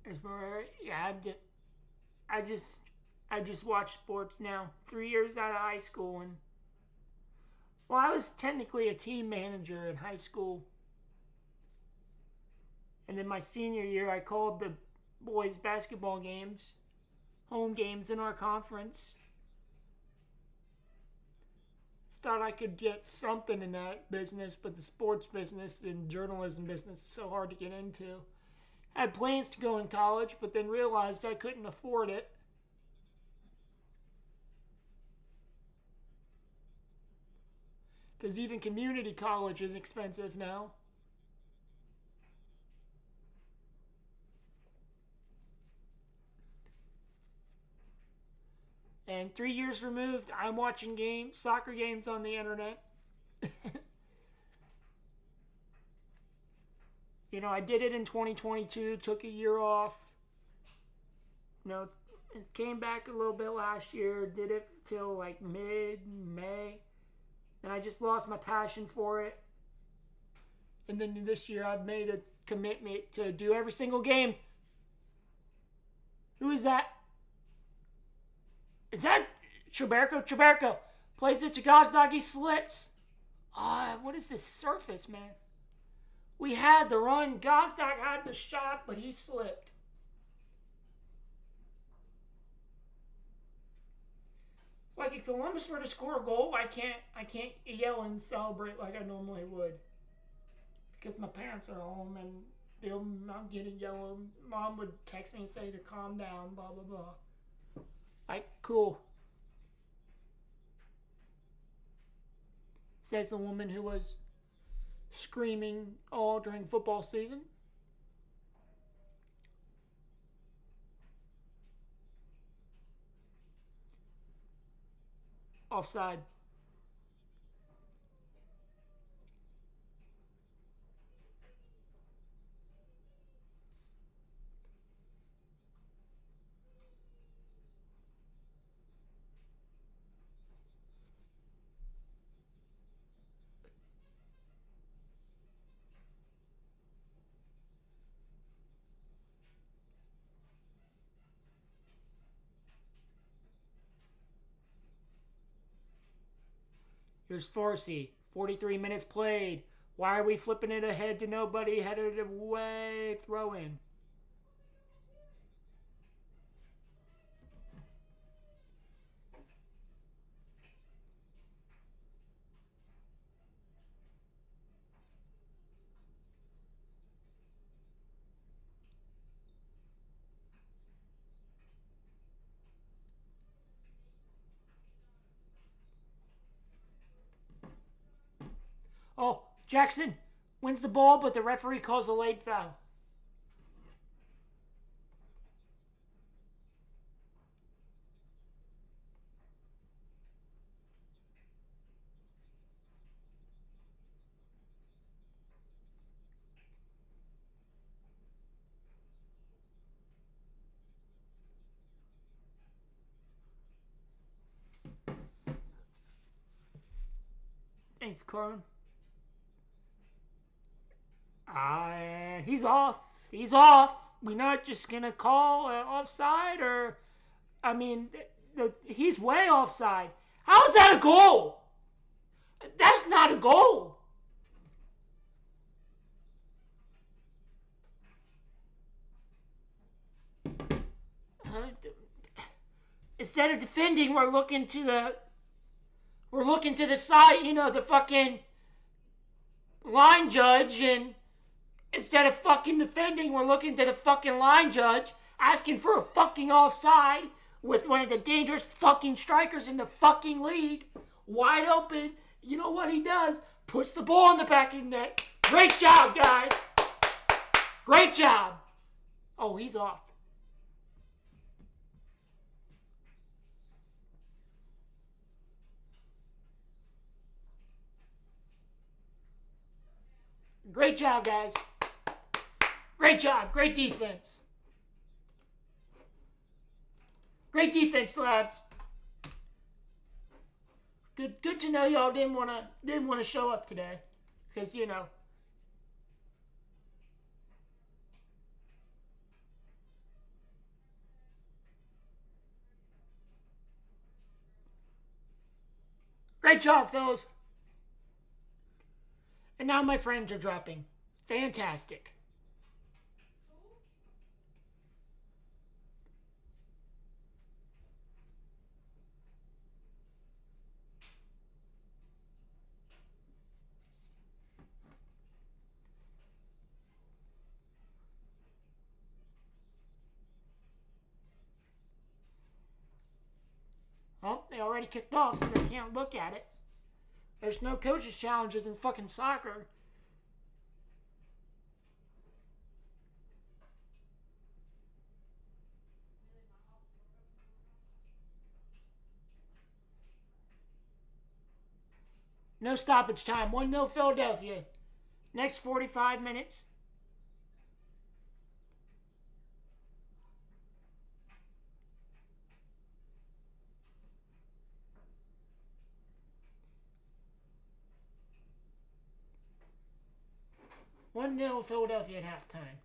There's Morera. Yeah, I just watch sports now. 3 years out of high school, and Well, I was technically a team manager in high school. And then my senior year, I called the boys' basketball games, home games in our conference. Thought I could get something in that business, but the sports business and journalism business is so hard to get into. Had plans to go in college, but then realized I couldn't afford it. Because even community college is expensive now. And 3 years removed, I'm watching soccer games on the internet. You know, I did it in 2022, took a year off. You know, came back a little bit last year, did it till like mid-May. And I just lost my passion for it. And then this year I've made a commitment to do every single game. Who is that? Is that Chuberko? Chuberko plays it to Gazdag. He slips. What is this surface, man? We had the run. Gazdag had the shot, but he slipped. Like if Columbus were to score a goal, I can't yell and celebrate like I normally would. Because my parents are home and I'm getting yellow. Mom would text me and say to calm down, blah, blah, blah. Like, cool. Says the woman who was screaming all during football season. Offside. Here's Farsi. 43 minutes played. Why are we flipping it ahead to nobody? Headed away. Throw in. Oh, Jackson wins the ball, but the referee calls a late foul. Thanks, Carmen. He's off. He's off. We're not just going to call offside or... I mean, he's way offside. How is that a goal? That's not a goal. Instead of defending, we're looking to the side, you know, the fucking line judge, and instead of fucking defending, we're looking to the fucking line judge, asking for a fucking offside with one of the dangerous fucking strikers in the fucking league, wide open. You know what he does? Puts the ball in the back of the net. Great job, guys. Great job. Oh, he's off. Great job, guys. Great job. Great defense. Great defense, lads. Good to know y'all didn't wanna show up today, because you know. Great job, fellas. And now my frames are dropping. Fantastic. Oh, they already kicked off, so they can't look at it. There's no coaches' challenges in fucking soccer. No stoppage time. 1-0 Philadelphia. Next 45 minutes. One 0 Philadelphia at halftime.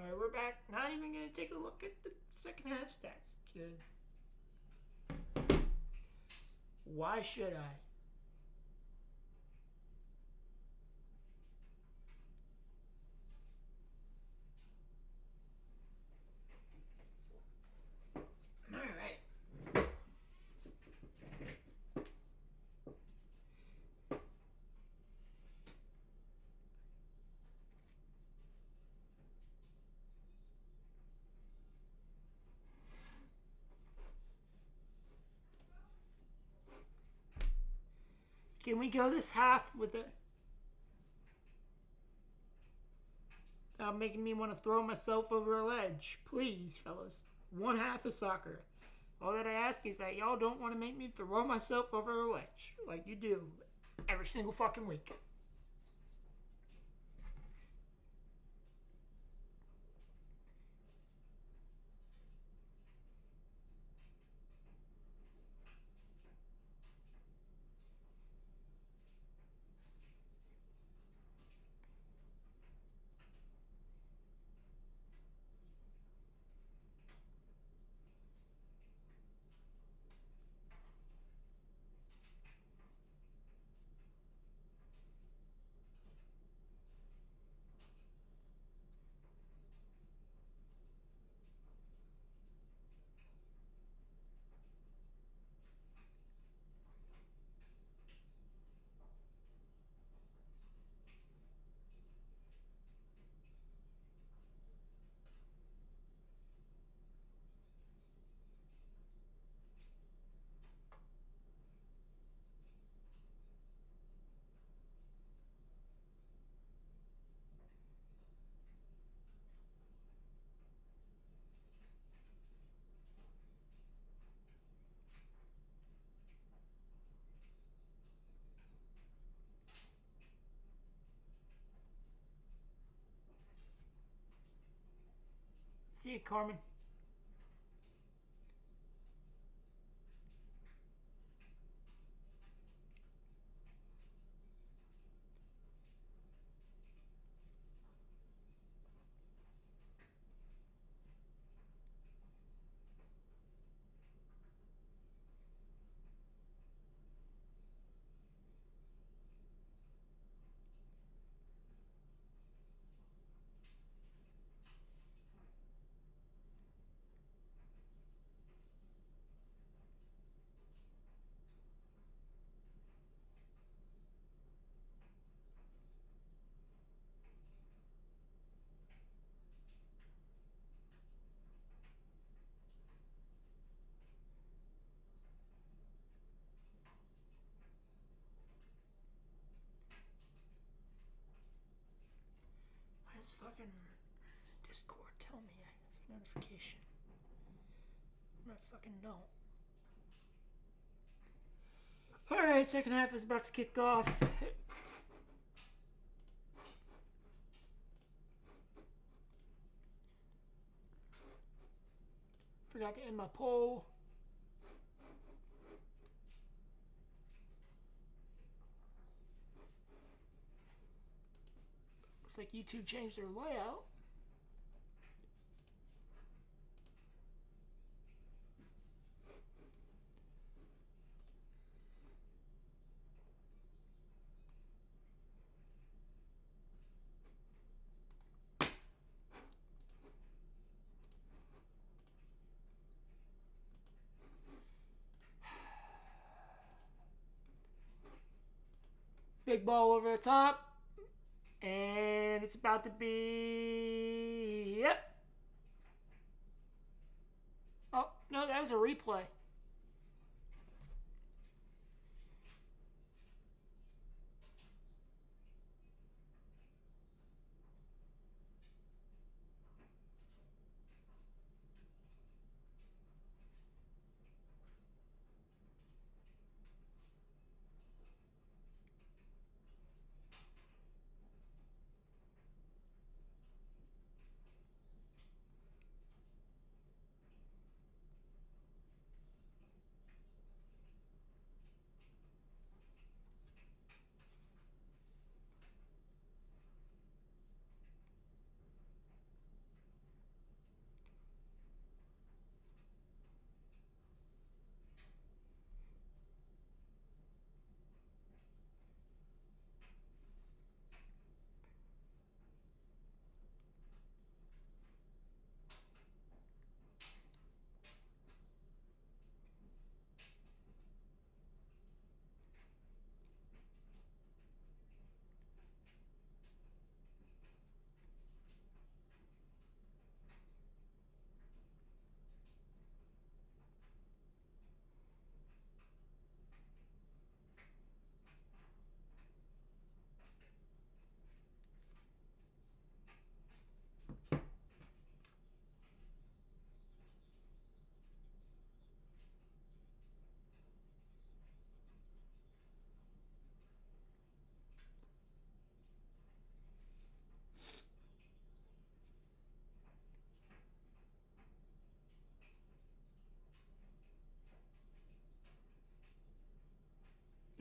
All right, we're back. Not even going to take a look at the second half stats. Good. Why should I? All right. Can we go this half with it? Making me want to throw myself over a ledge. Please, fellas. One half of soccer. All that I ask is that y'all don't want to make me throw myself over a ledge like you do every single fucking week. See you, Carmen. Why does fucking Discord tell me I have a notification? I fucking don't. Alright, second half is about to kick off. Forgot to end my poll. Looks like YouTube changed their layout. Big ball over the top. And it's about to be... Yep. Oh, no, that was a replay.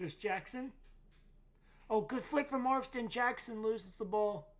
Here's Jackson. Oh, good flick from Marston. Jackson loses the ball.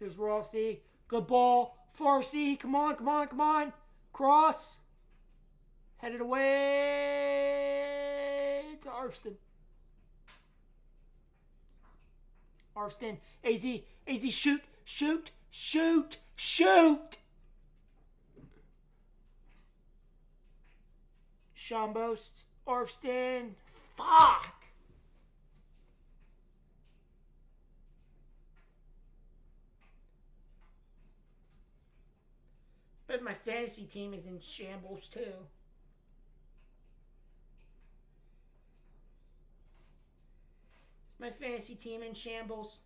Here's Rossi. Good ball. Farsi. Come on, come on, come on. Cross. Headed away to Arfston. Arfston. AZ. AZ, shoot. Shoot. Shoot. Shoot. Schombost. Arfston. Fuck. But my fantasy team is in shambles too. My fantasy team in shambles.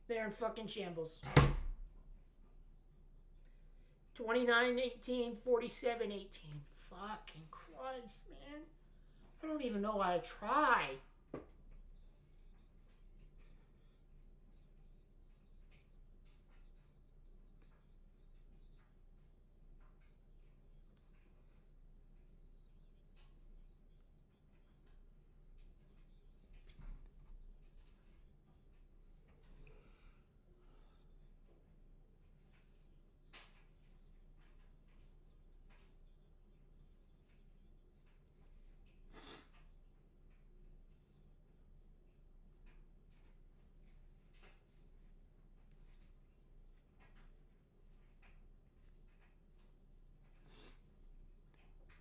They're in fucking shambles. 29-18, 47-18. Fucking Christ, man. I don't even know why I try.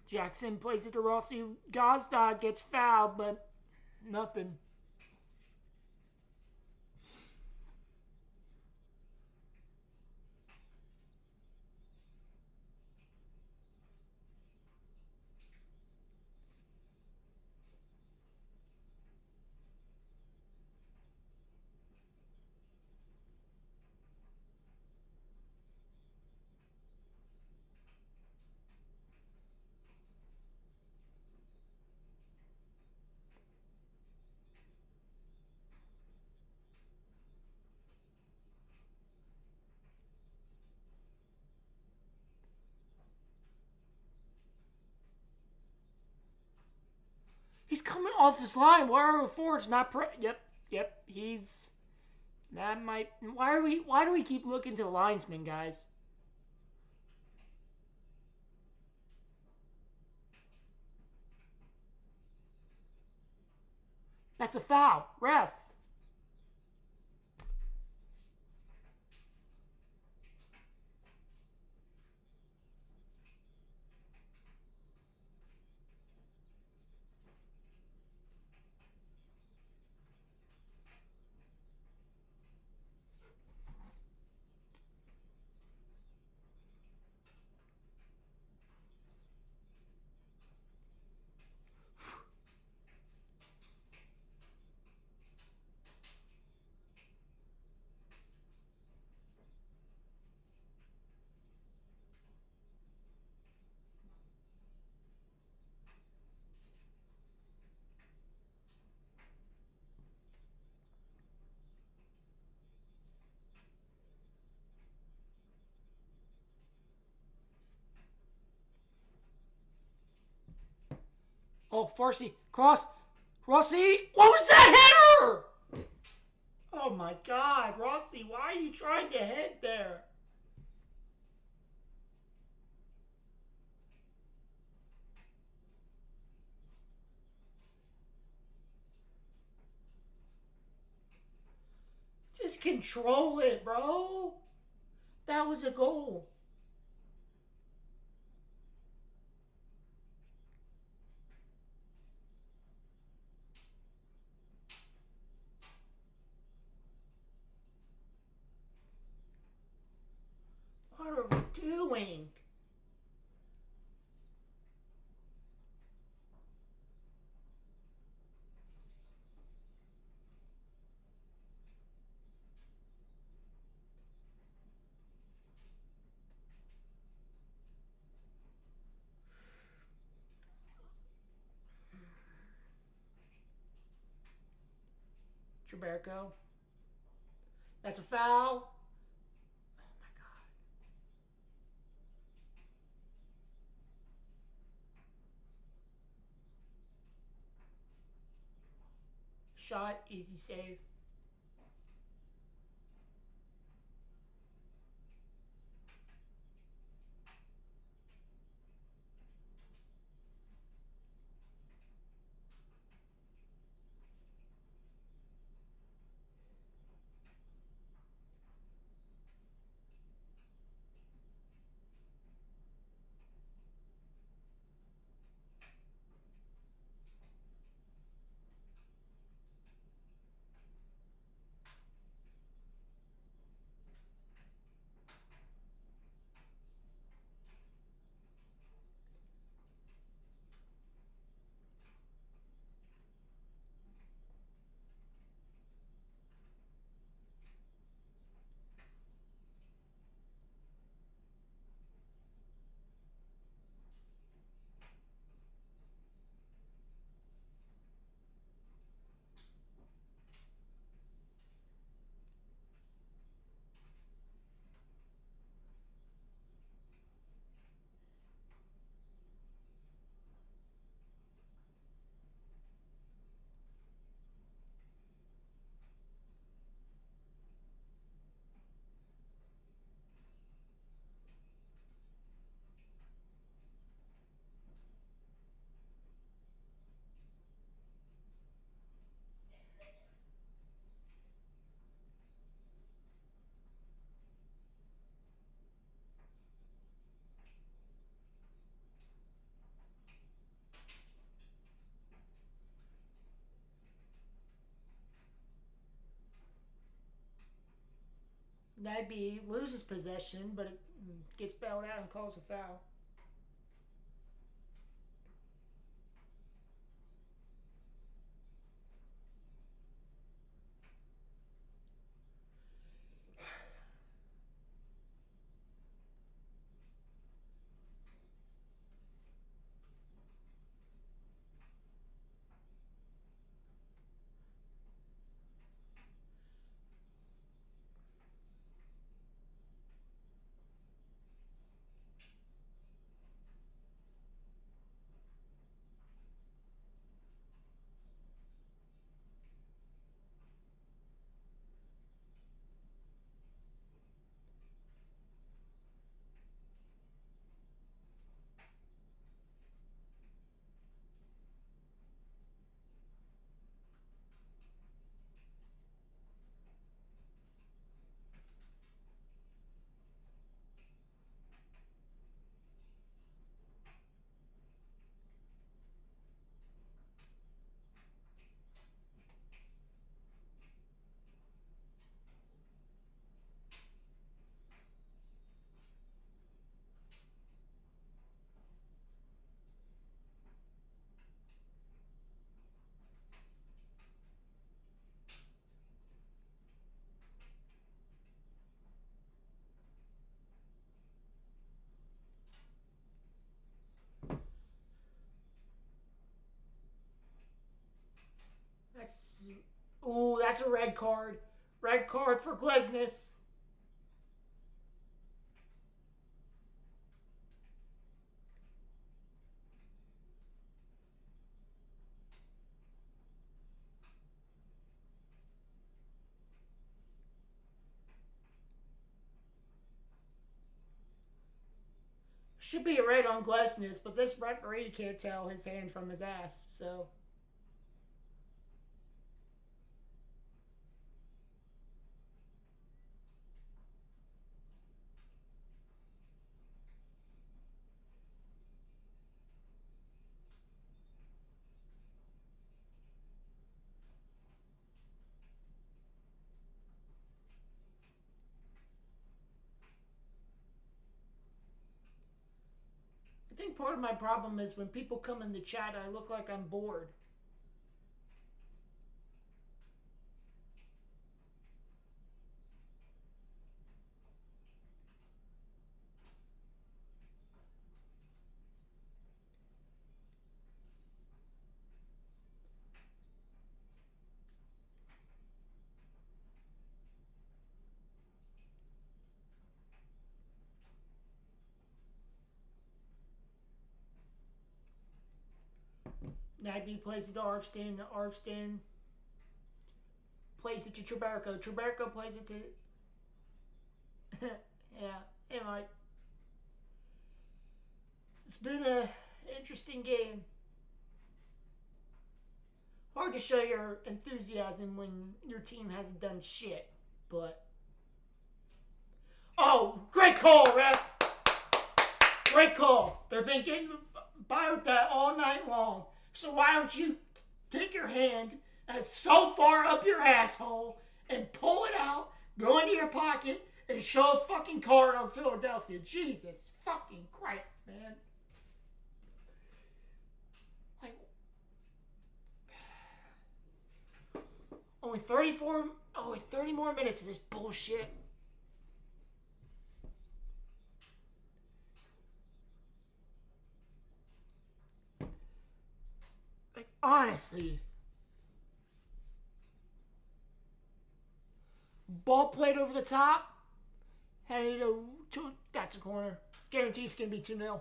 Jackson plays it to Rossi. Gazdag gets fouled, but nothing. He's coming off his line. Why are forwards not Yep. He's that might. Why do we keep looking to the linesman, guys? That's a foul. Ref. Oh, Farsi. Cross. Rossi. What was that header? Oh my God, Rossi, why are you trying to head there? Just control it, bro. That was a goal. swing. Traberco. That's a foul. Oh my god. Shot, easy save. That'd be loses possession, but it gets bailed out and calls a foul. That's that's a red card. Red card for Glesnes. Should be a red on Glesnes, but this referee can't tell his hand from his ass, so. think part of my problem is when people come in the chat, I look like I'm bored. Nagby plays it to Arvston. Arvston plays it to Treberco. Treberco plays it to... yeah, hey Mike. It's been an interesting game. Hard to show your enthusiasm when your team hasn't done shit, but... Oh, great call, ref! Great call. They've been getting by with that all night long. So why don't you take your hand that's so far up your asshole and pull it out, go into your pocket, and show a fucking card on Philadelphia. Jesus fucking Christ, man. Like, only 30 more minutes of this bullshit. Like, honestly. Ball played over the top. Headed to that's a corner. Guaranteed it's going to be 2-0.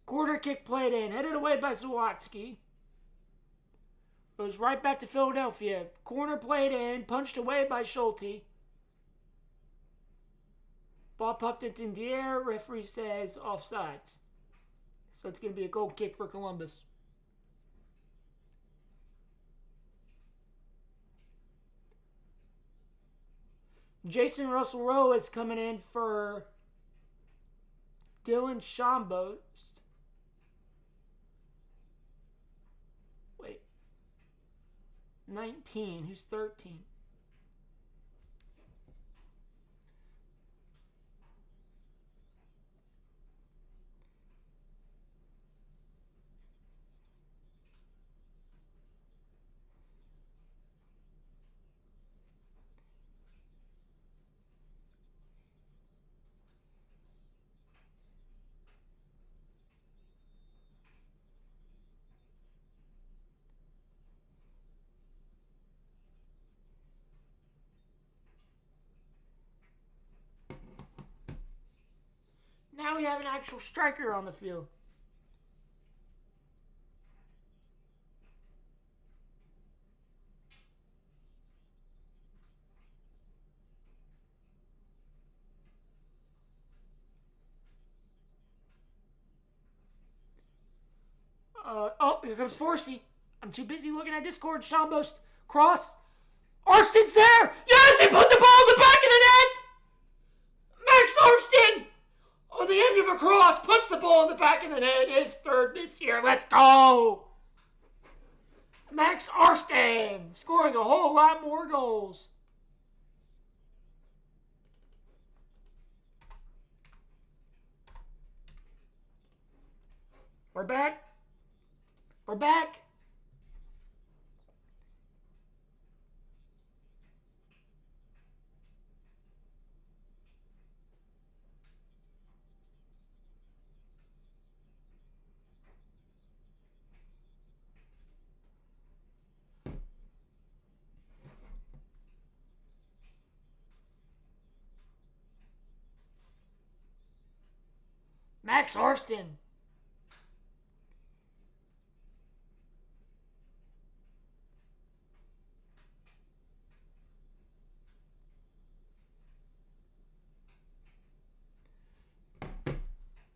Corner kick played in, headed away by Zawatsky. Goes right back to Philadelphia. Corner played in, punched away by Schulte. Ball popped into the air. Referee says offsides. So it's going to be a goal kick for Columbus. Jason Russell Rowe is coming in for Dylan Schombost. Wait. 19. Who's 13? Now we have an actual striker on the field. Oh, here comes Forsey. I'm too busy looking at Discord. Schombost. Cross. Arston's there! Yes, he put the ball in the back of the net! Max Arston! On the end of a cross, puts the ball in the back of the net. His third this year. Let's go! Max Arston scoring a whole lot more goals. We're back. We're back. Max Arston.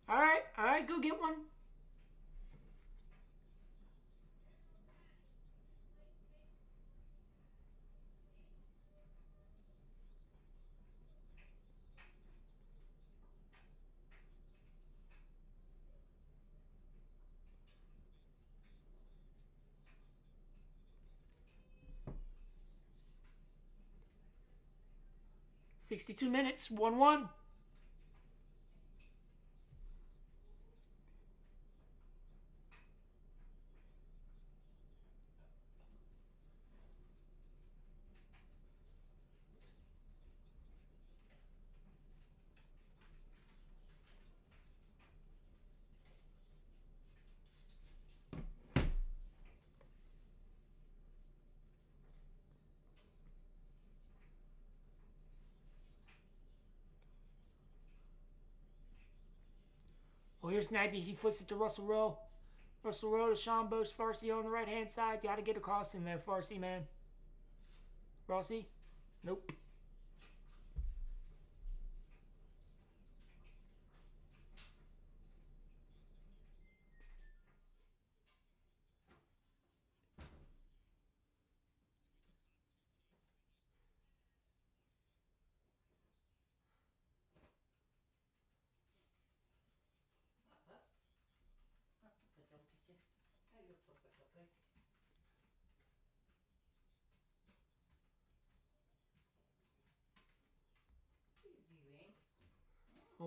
All right. Alright, go get one. $62 minutes, 1-1. Oh, here's Nagby. He flicks it to Russell Rowe. Russell Rowe to Sean Bosch. Farsi on the right-hand side. Got to get across in there, Farsi, man. Rossi? Nope.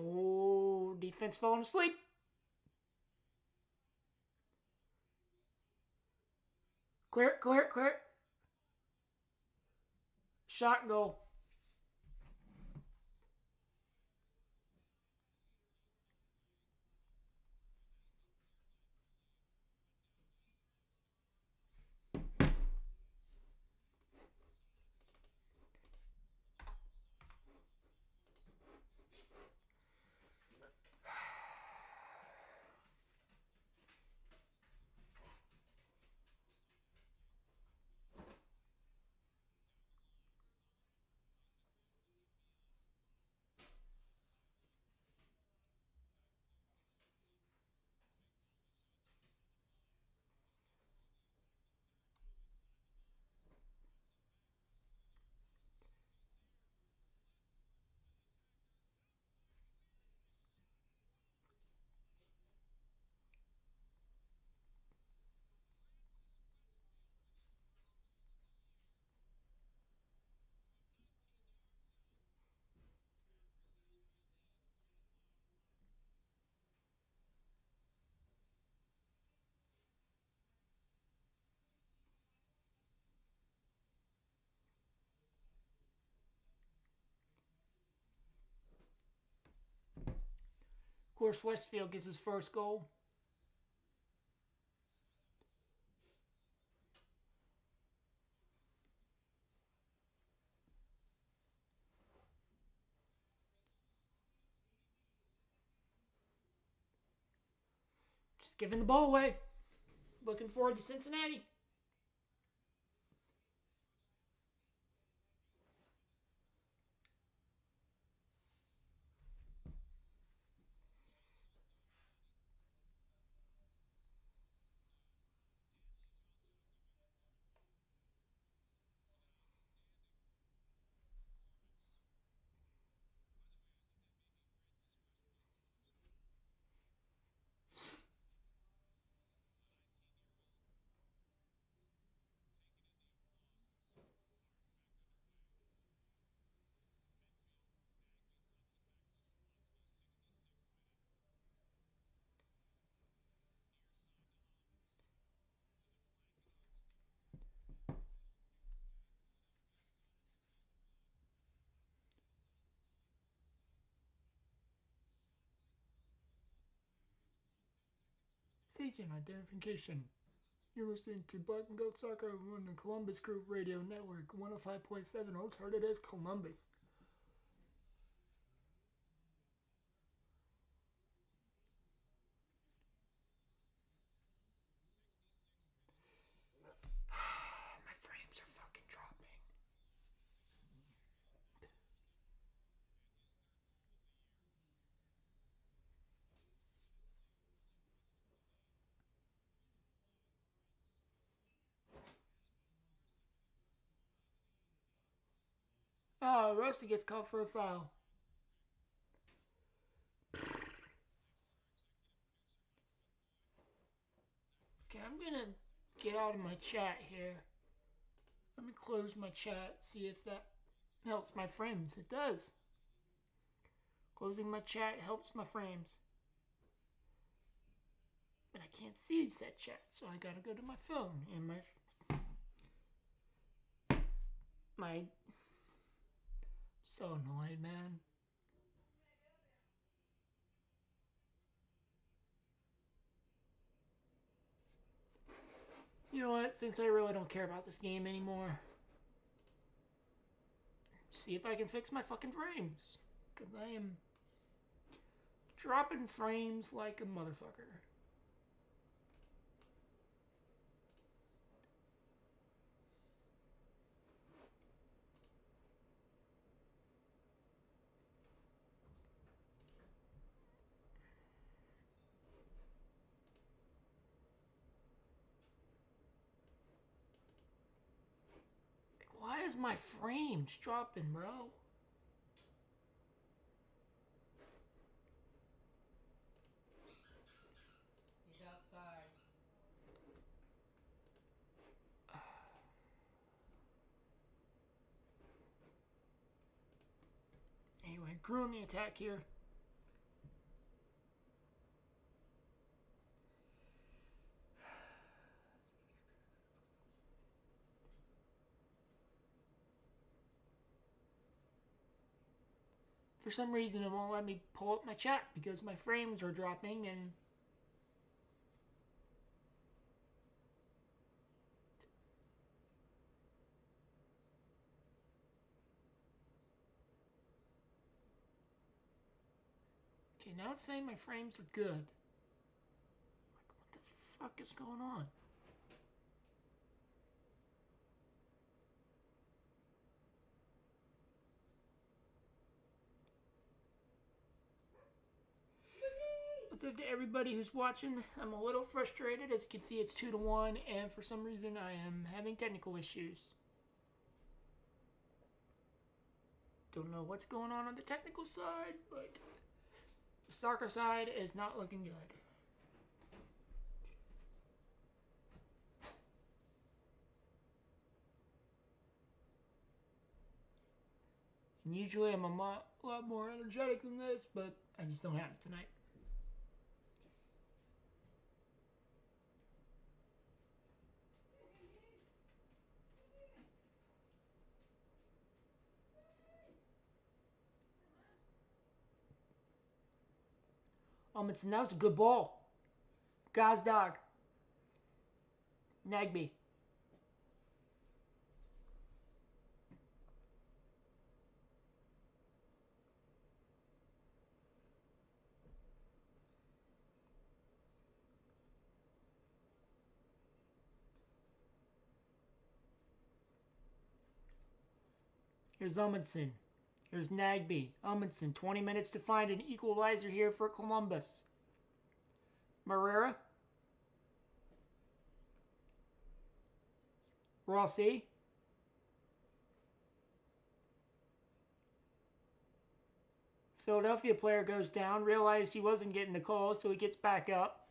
Oh, defense falling asleep. Clear it, clear it, clear it. Shot, goal. Of course, Westfield gets his first goal. Just giving the ball away. Looking forward to Cincinnati. Agent identification. You're listening to Black and Gold Soccer on the Columbus Group Radio Network, 105.7 Alternative Columbus. My frames are fucking dropping. Oh, Rusty gets called for a foul. Okay, I'm gonna get out of my chat here. Let me close my chat, see if that helps my frames. It does. Closing my chat helps my frames. But I can't see said chat, so I gotta go to my phone and my so annoyed, man. You know what? Since I really don't care about this game anymore, see if I can fix my fucking frames. Because I am dropping frames like a motherfucker. Why is my frames dropping, bro? He's outside. Anyway, Grew on the attack here. For some reason, it won't let me pull up my chat because my frames are dropping and... Okay, now it's saying my frames are good. Like, what the fuck is going on? What's up to everybody who's watching? I'm a little frustrated. As you can see, it's 2-1, and for some reason I am having technical issues. Don't know what's going on the technical side, but the soccer side is not looking good. And usually I'm a lot more energetic than this, but I just don't have it tonight. That was a good ball. Gazdag. Nagby. Here's Amundsen. Here's Nagby. Amundsen, 20 minutes to find an equalizer here for Columbus. Marrera. Rossi. Philadelphia player goes down, realized he wasn't getting the call, so he gets back up.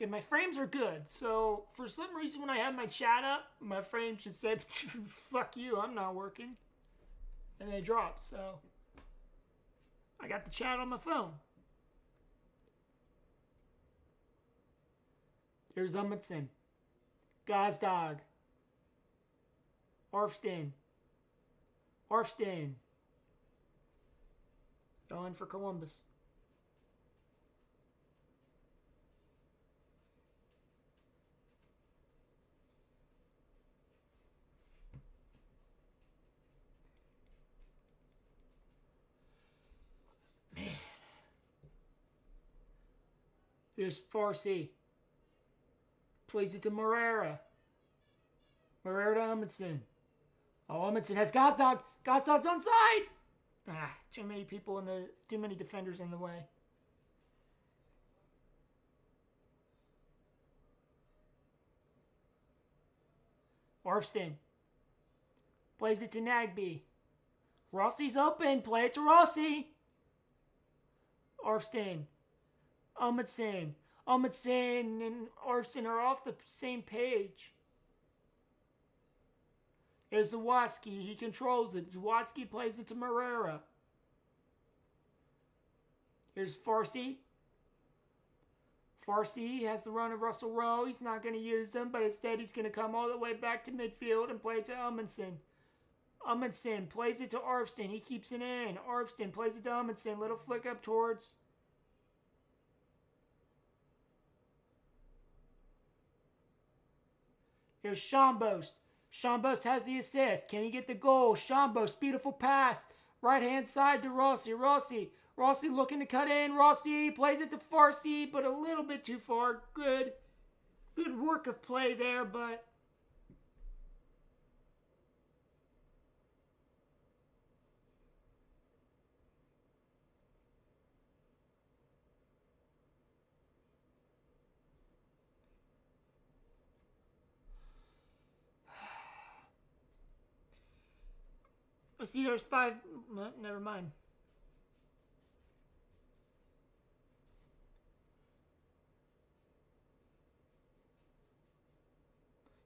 Okay, my frames are good, so for some reason when I have my chat up, my frames just said, fuck you, I'm not working. And they dropped, so I got the chat on my phone. Here's Amundsen. Gazdag. Arfsten. Going for Columbus. Man. Here's Farsi. Plays it to Marrera. Marrera to Amundsen. Oh, Amundsen has Gazdag. Gazdag's onside. Too many people too many defenders in the way. Arfston plays it to Nagby. Rossi's open. Play it to Rossi. Arfston. Amundsen. Amundsen and Arfston are off the same page. Here's Zawadzki. He controls it. Zawadzki plays it to Marrera. Here's Farsi. Farsi has the run of Russell Rowe. He's not going to use them, but instead he's going to come all the way back to midfield and play it to Amundsen. Amundsen plays it to Arfston. He keeps it in. Arfston plays it to Amundsen. Little flick up towards... Here's Schombost. Schombost has the assist. Can he get the goal? Schombost, beautiful pass. Right hand side to Rossi. Rossi looking to cut in. Rossi plays it to Farsi, but a little bit too far. Good work of play there, but... I see there's 5... Never mind.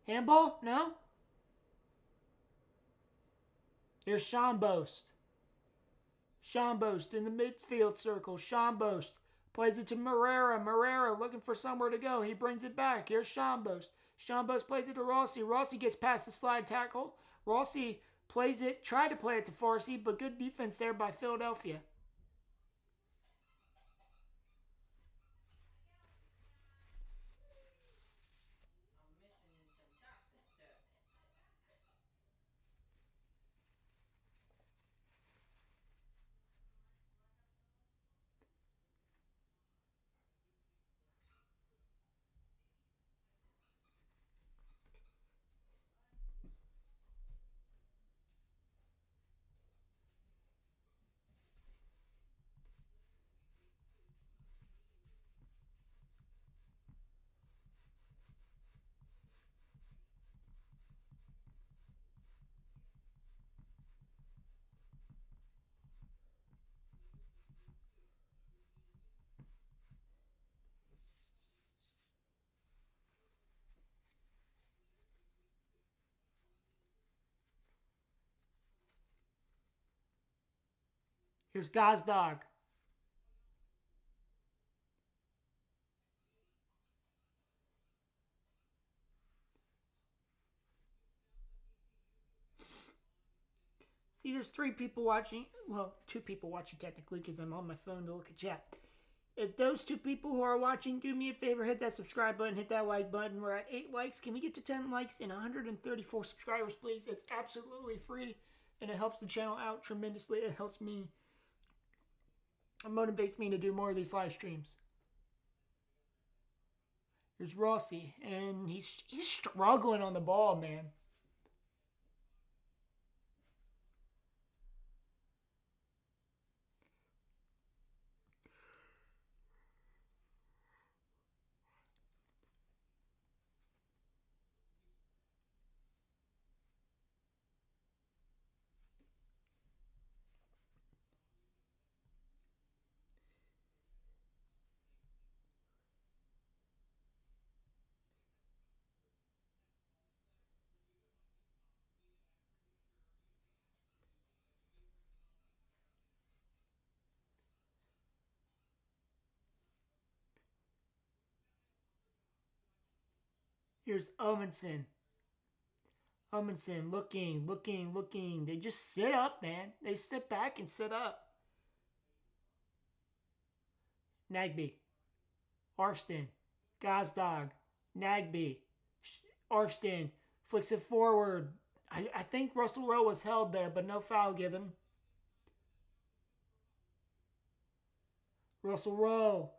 Handball? No? Here's Schombost. Schombost in the midfield circle. Schombost plays it to Marrera. Marrera looking for somewhere to go. He brings it back. Here's Schombost. Schombost plays it to Rossi. Rossi gets past the slide tackle. Rossi plays it, tried to play it to Farsi, but good defense there by Philadelphia. Here's Gazdag. See, there's 3 people watching. Well, 2 people watching technically because I'm on my phone to look at chat. If those 2 people who are watching, do me a favor, hit that subscribe button, hit that like button. We're at 8 likes. Can we get to 10 likes and 134 subscribers, please? It's absolutely free, and it helps the channel out tremendously. It helps me. It motivates me to do more of these live streams. Here's Rossi, and he's struggling on the ball, man. Here's Amundsen. Amundsen looking. They just sit up, man. They sit back and sit up. Nagby. Arfston. Gazdag. Nagby. Arfston flicks it forward. I think Russell Rowe was held there, but no foul given. Russell Rowe.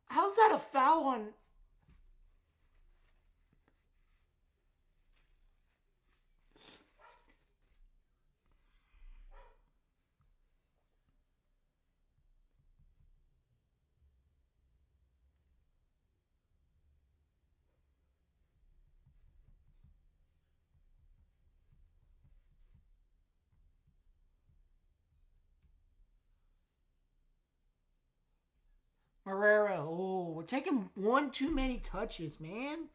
How's that a foul on... Herrera, oh, we're taking one too many touches, man.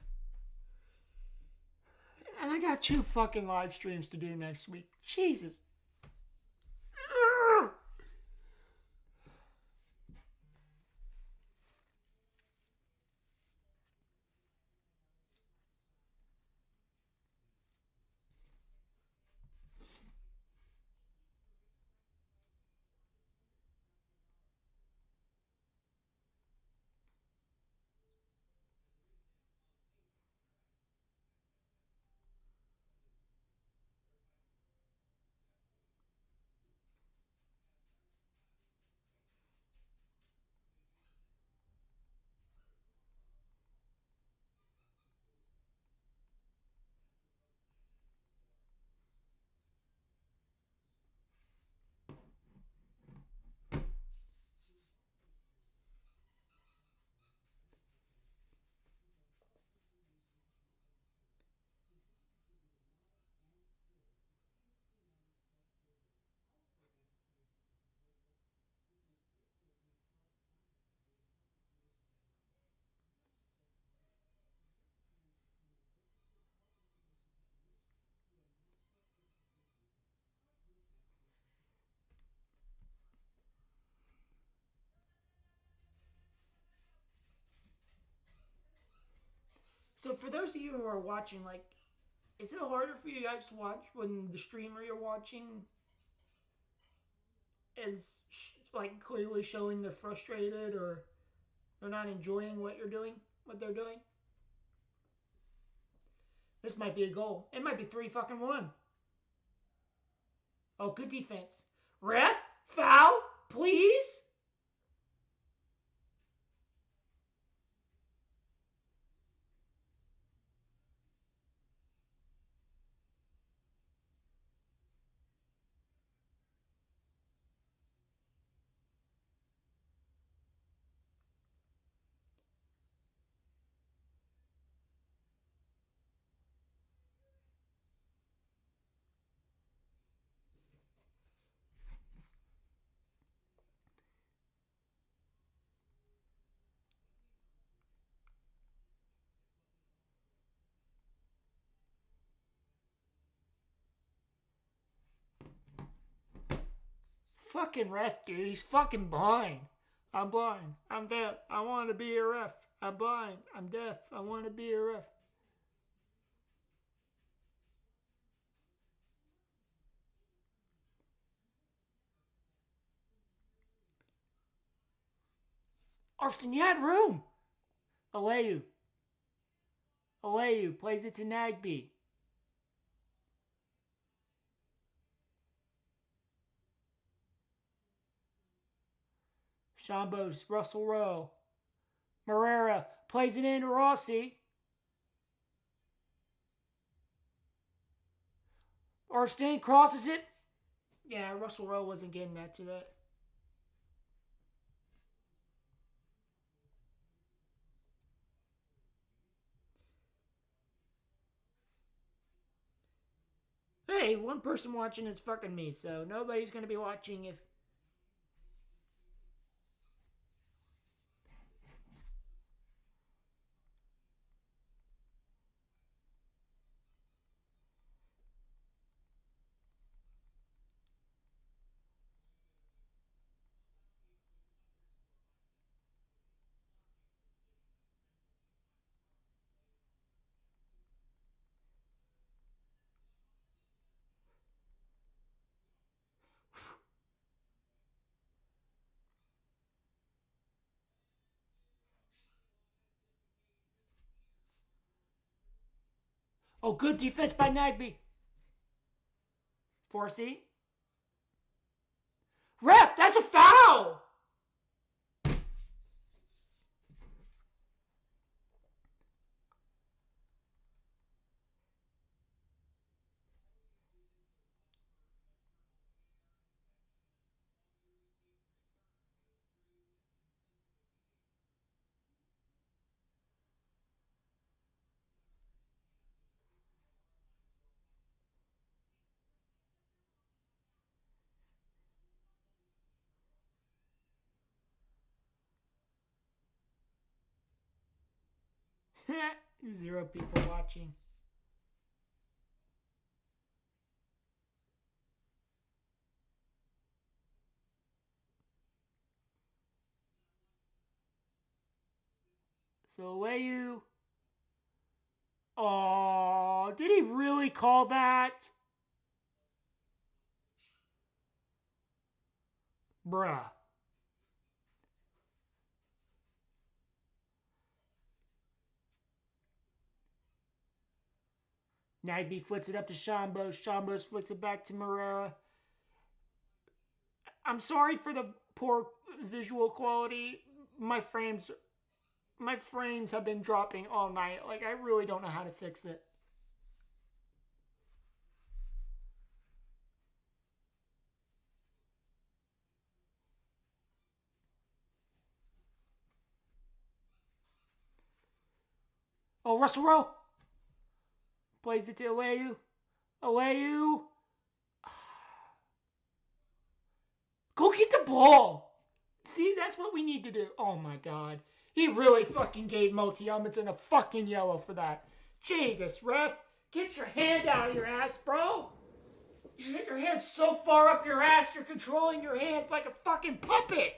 And I got 2 fucking live streams to do next week. Jesus. So for those of you who are watching, like, is it harder for you guys to watch when the streamer you're watching is like clearly showing they're frustrated or they're not enjoying what they're doing? This might be a goal. It might be 3-1. Oh, good defense. Ref, foul, please. Fucking ref, dude. He's fucking blind. I'm blind. I'm deaf. I want to be a ref. I'm blind. I'm deaf. I want to be a ref. Austin, you had room. Aleyu. Aleyu plays it to Nagby. Shambos, Russell Rowe. Morera plays it into Rossi. Arsene crosses it. Yeah, Russell Rowe wasn't getting that to that. Hey, one person watching is fucking me, so nobody's gonna be watching if... Oh, good defense by Nagby. 4C. Ref, that's a foul! 0 people watching. So Leyu. Oh, did he really call that? Bruh. Nightby flicks it up to Shambos. Shambos flicks it back to Morera. I'm sorry for the poor visual quality. My frames have been dropping all night. Like, I really don't know how to fix it. Oh, Russell Rowe. Plays it to Leyu. Leyu. Go get the ball. See, that's what we need to do. Oh my god. He really fucking gave Moti Edmondson a fucking yellow for that. Jesus, ref. Get your hand out of your ass, bro. Your hand's so far up your ass, you're controlling your hands like a fucking puppet.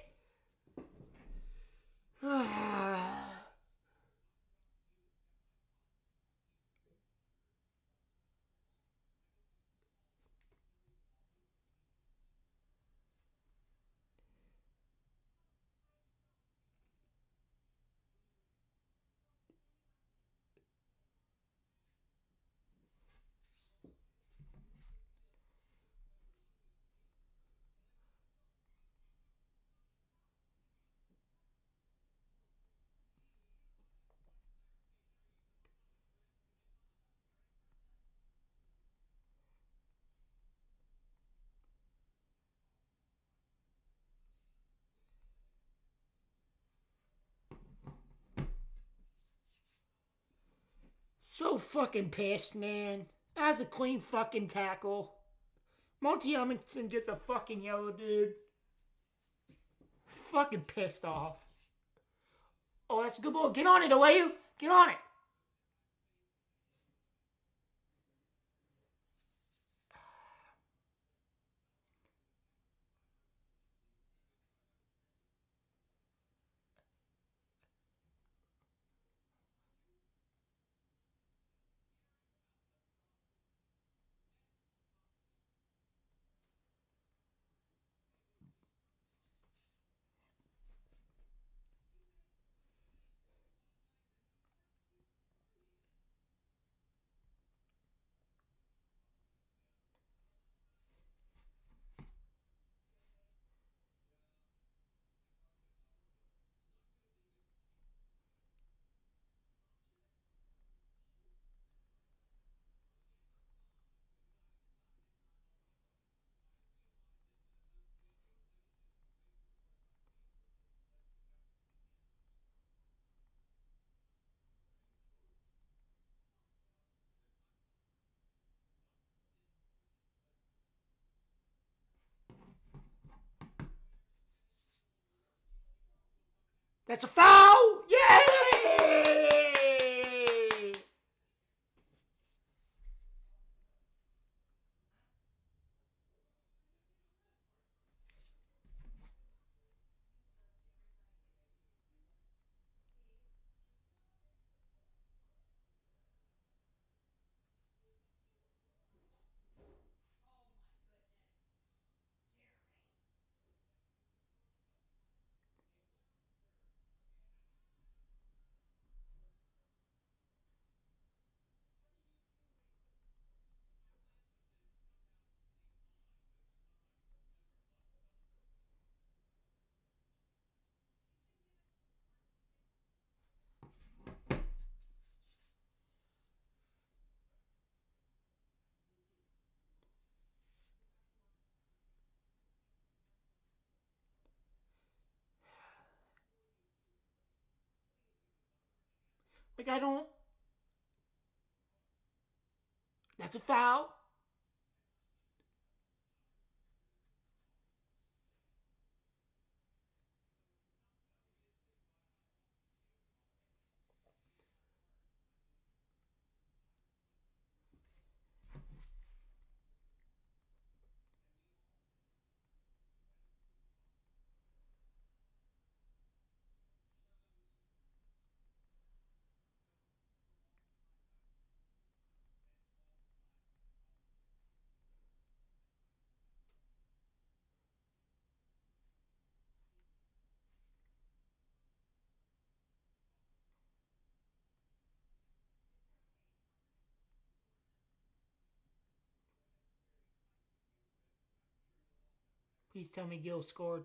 So fucking pissed, man. That's a clean fucking tackle. Monty Edmondson gets a fucking yellow, dude. Fucking pissed off. Oh, that's a good ball. Get on it, Leyu. Get on it. That's a foul! Yay! Like, I don't... That's a foul. Please tell me Gil scored.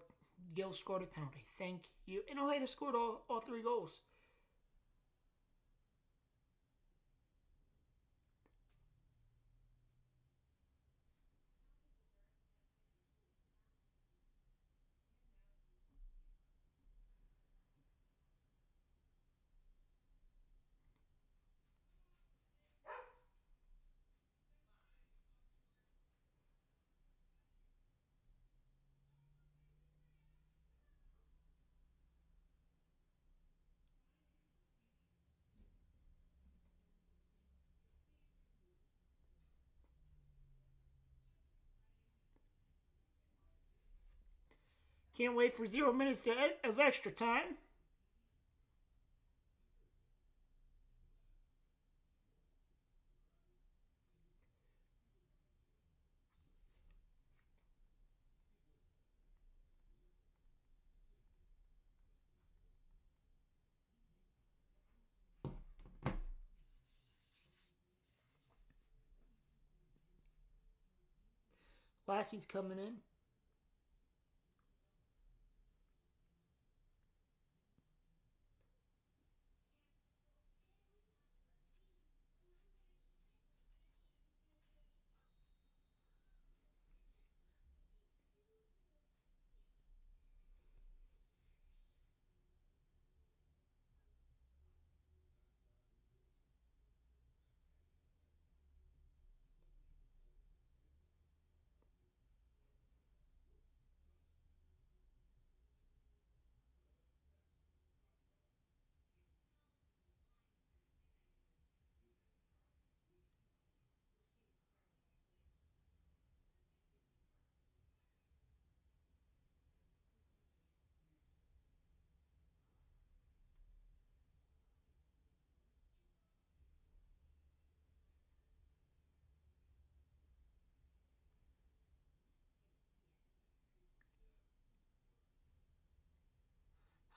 Gil scored a penalty. Thank you. And Ojeda scored all 3 goals. Can't wait for 0 minutes of extra time. Lassie's coming in.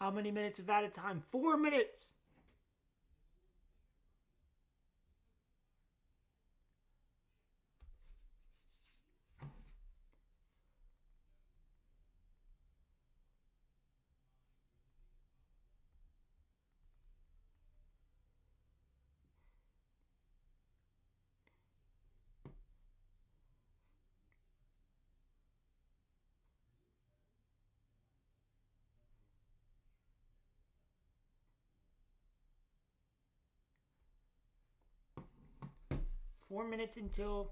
How many minutes of added time? 4 minutes. Four minutes until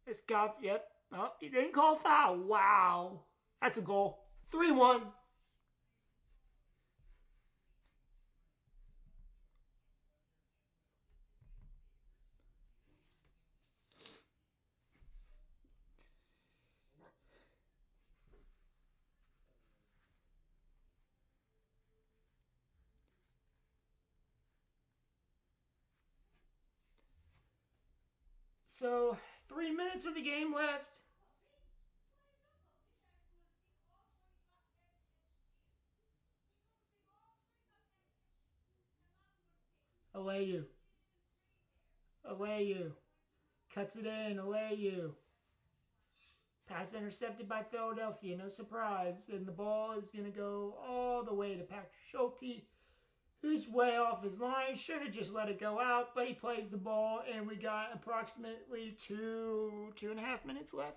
Escoff. Yep. Oh, he didn't call foul. Wow. That's a goal. 3-1. So, 3 minutes of the game left. Away you. Away you. Cuts it in. Away you. Pass intercepted by Philadelphia. No surprise. And the ball is going to go all the way to Patrick Schulte, who's way off his line. Should have just let it go out, but he plays the ball, and we got approximately 2.5 minutes left.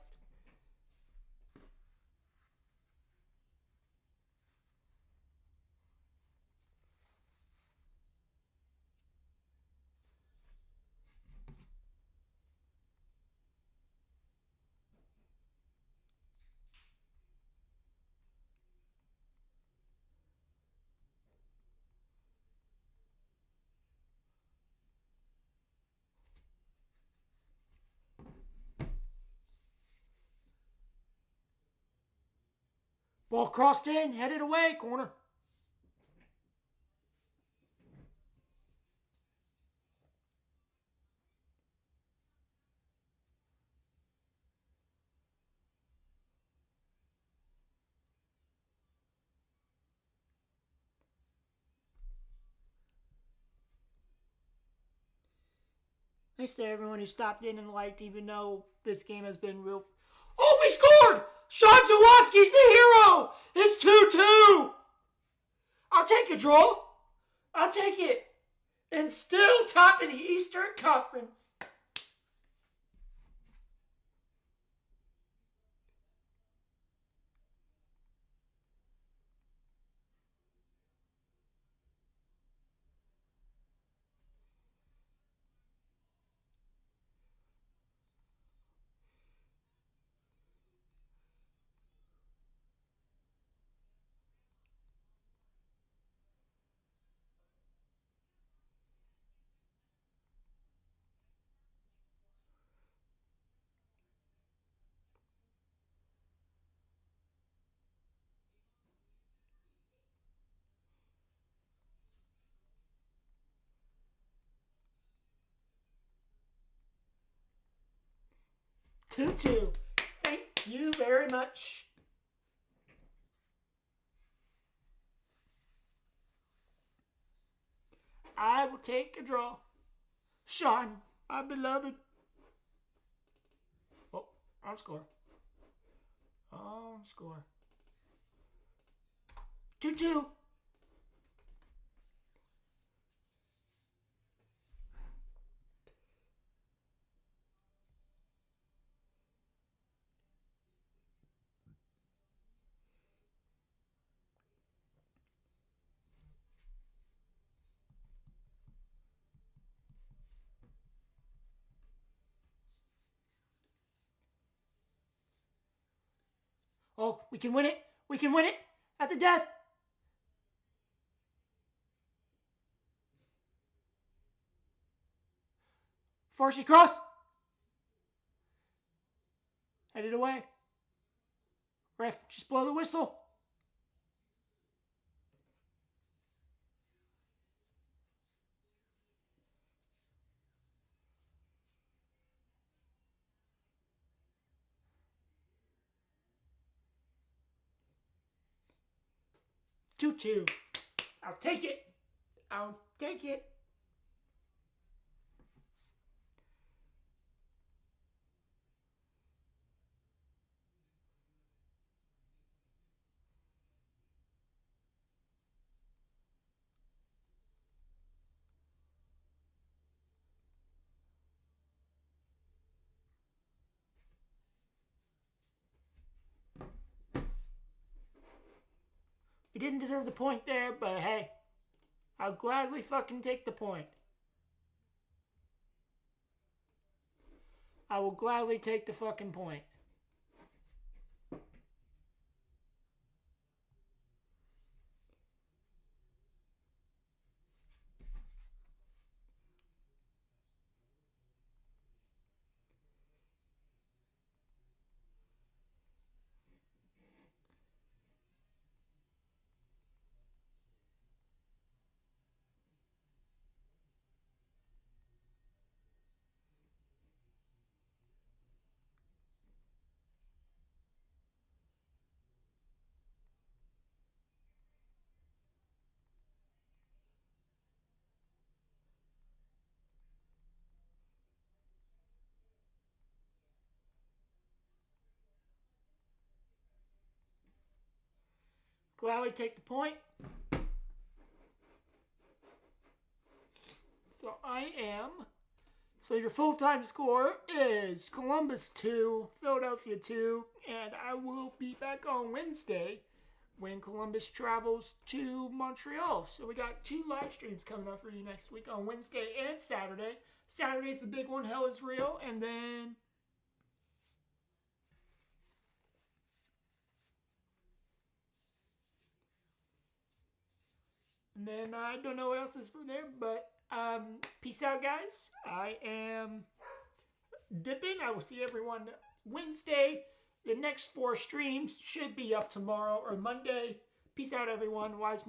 Ball crossed in, headed away, corner. Thanks to everyone who stopped in and liked, even though this game has been real. Oh, we scored! Sean Zawoski's the hero! It's 2-2! I'll take a draw. I'll take it. And still top of the Eastern Conference. Two. Thank you very much. I will take a draw. Sean, my beloved. Oh, I'll score. 2-2. Oh, we can win it. We can win it at the death. Force it cross. Headed away. Ref, just blow the whistle. Two. I'll take it. I'll take it. We didn't deserve the point there, but hey, I'll gladly fucking take the point. I will gladly take the fucking point. Gladly take the point. So I am. So your full-time score is Columbus 2, Philadelphia 2, and I will be back on Wednesday when Columbus travels to Montreal. So we got 2 live streams coming up for you next week on Wednesday and Saturday. Saturday's the big one, Hell is Real, and then I don't know what else is from there, but peace out, guys. I am dipping. I will see everyone Wednesday. The next 4 streams should be up tomorrow or Monday. Peace out, everyone. Wiseman.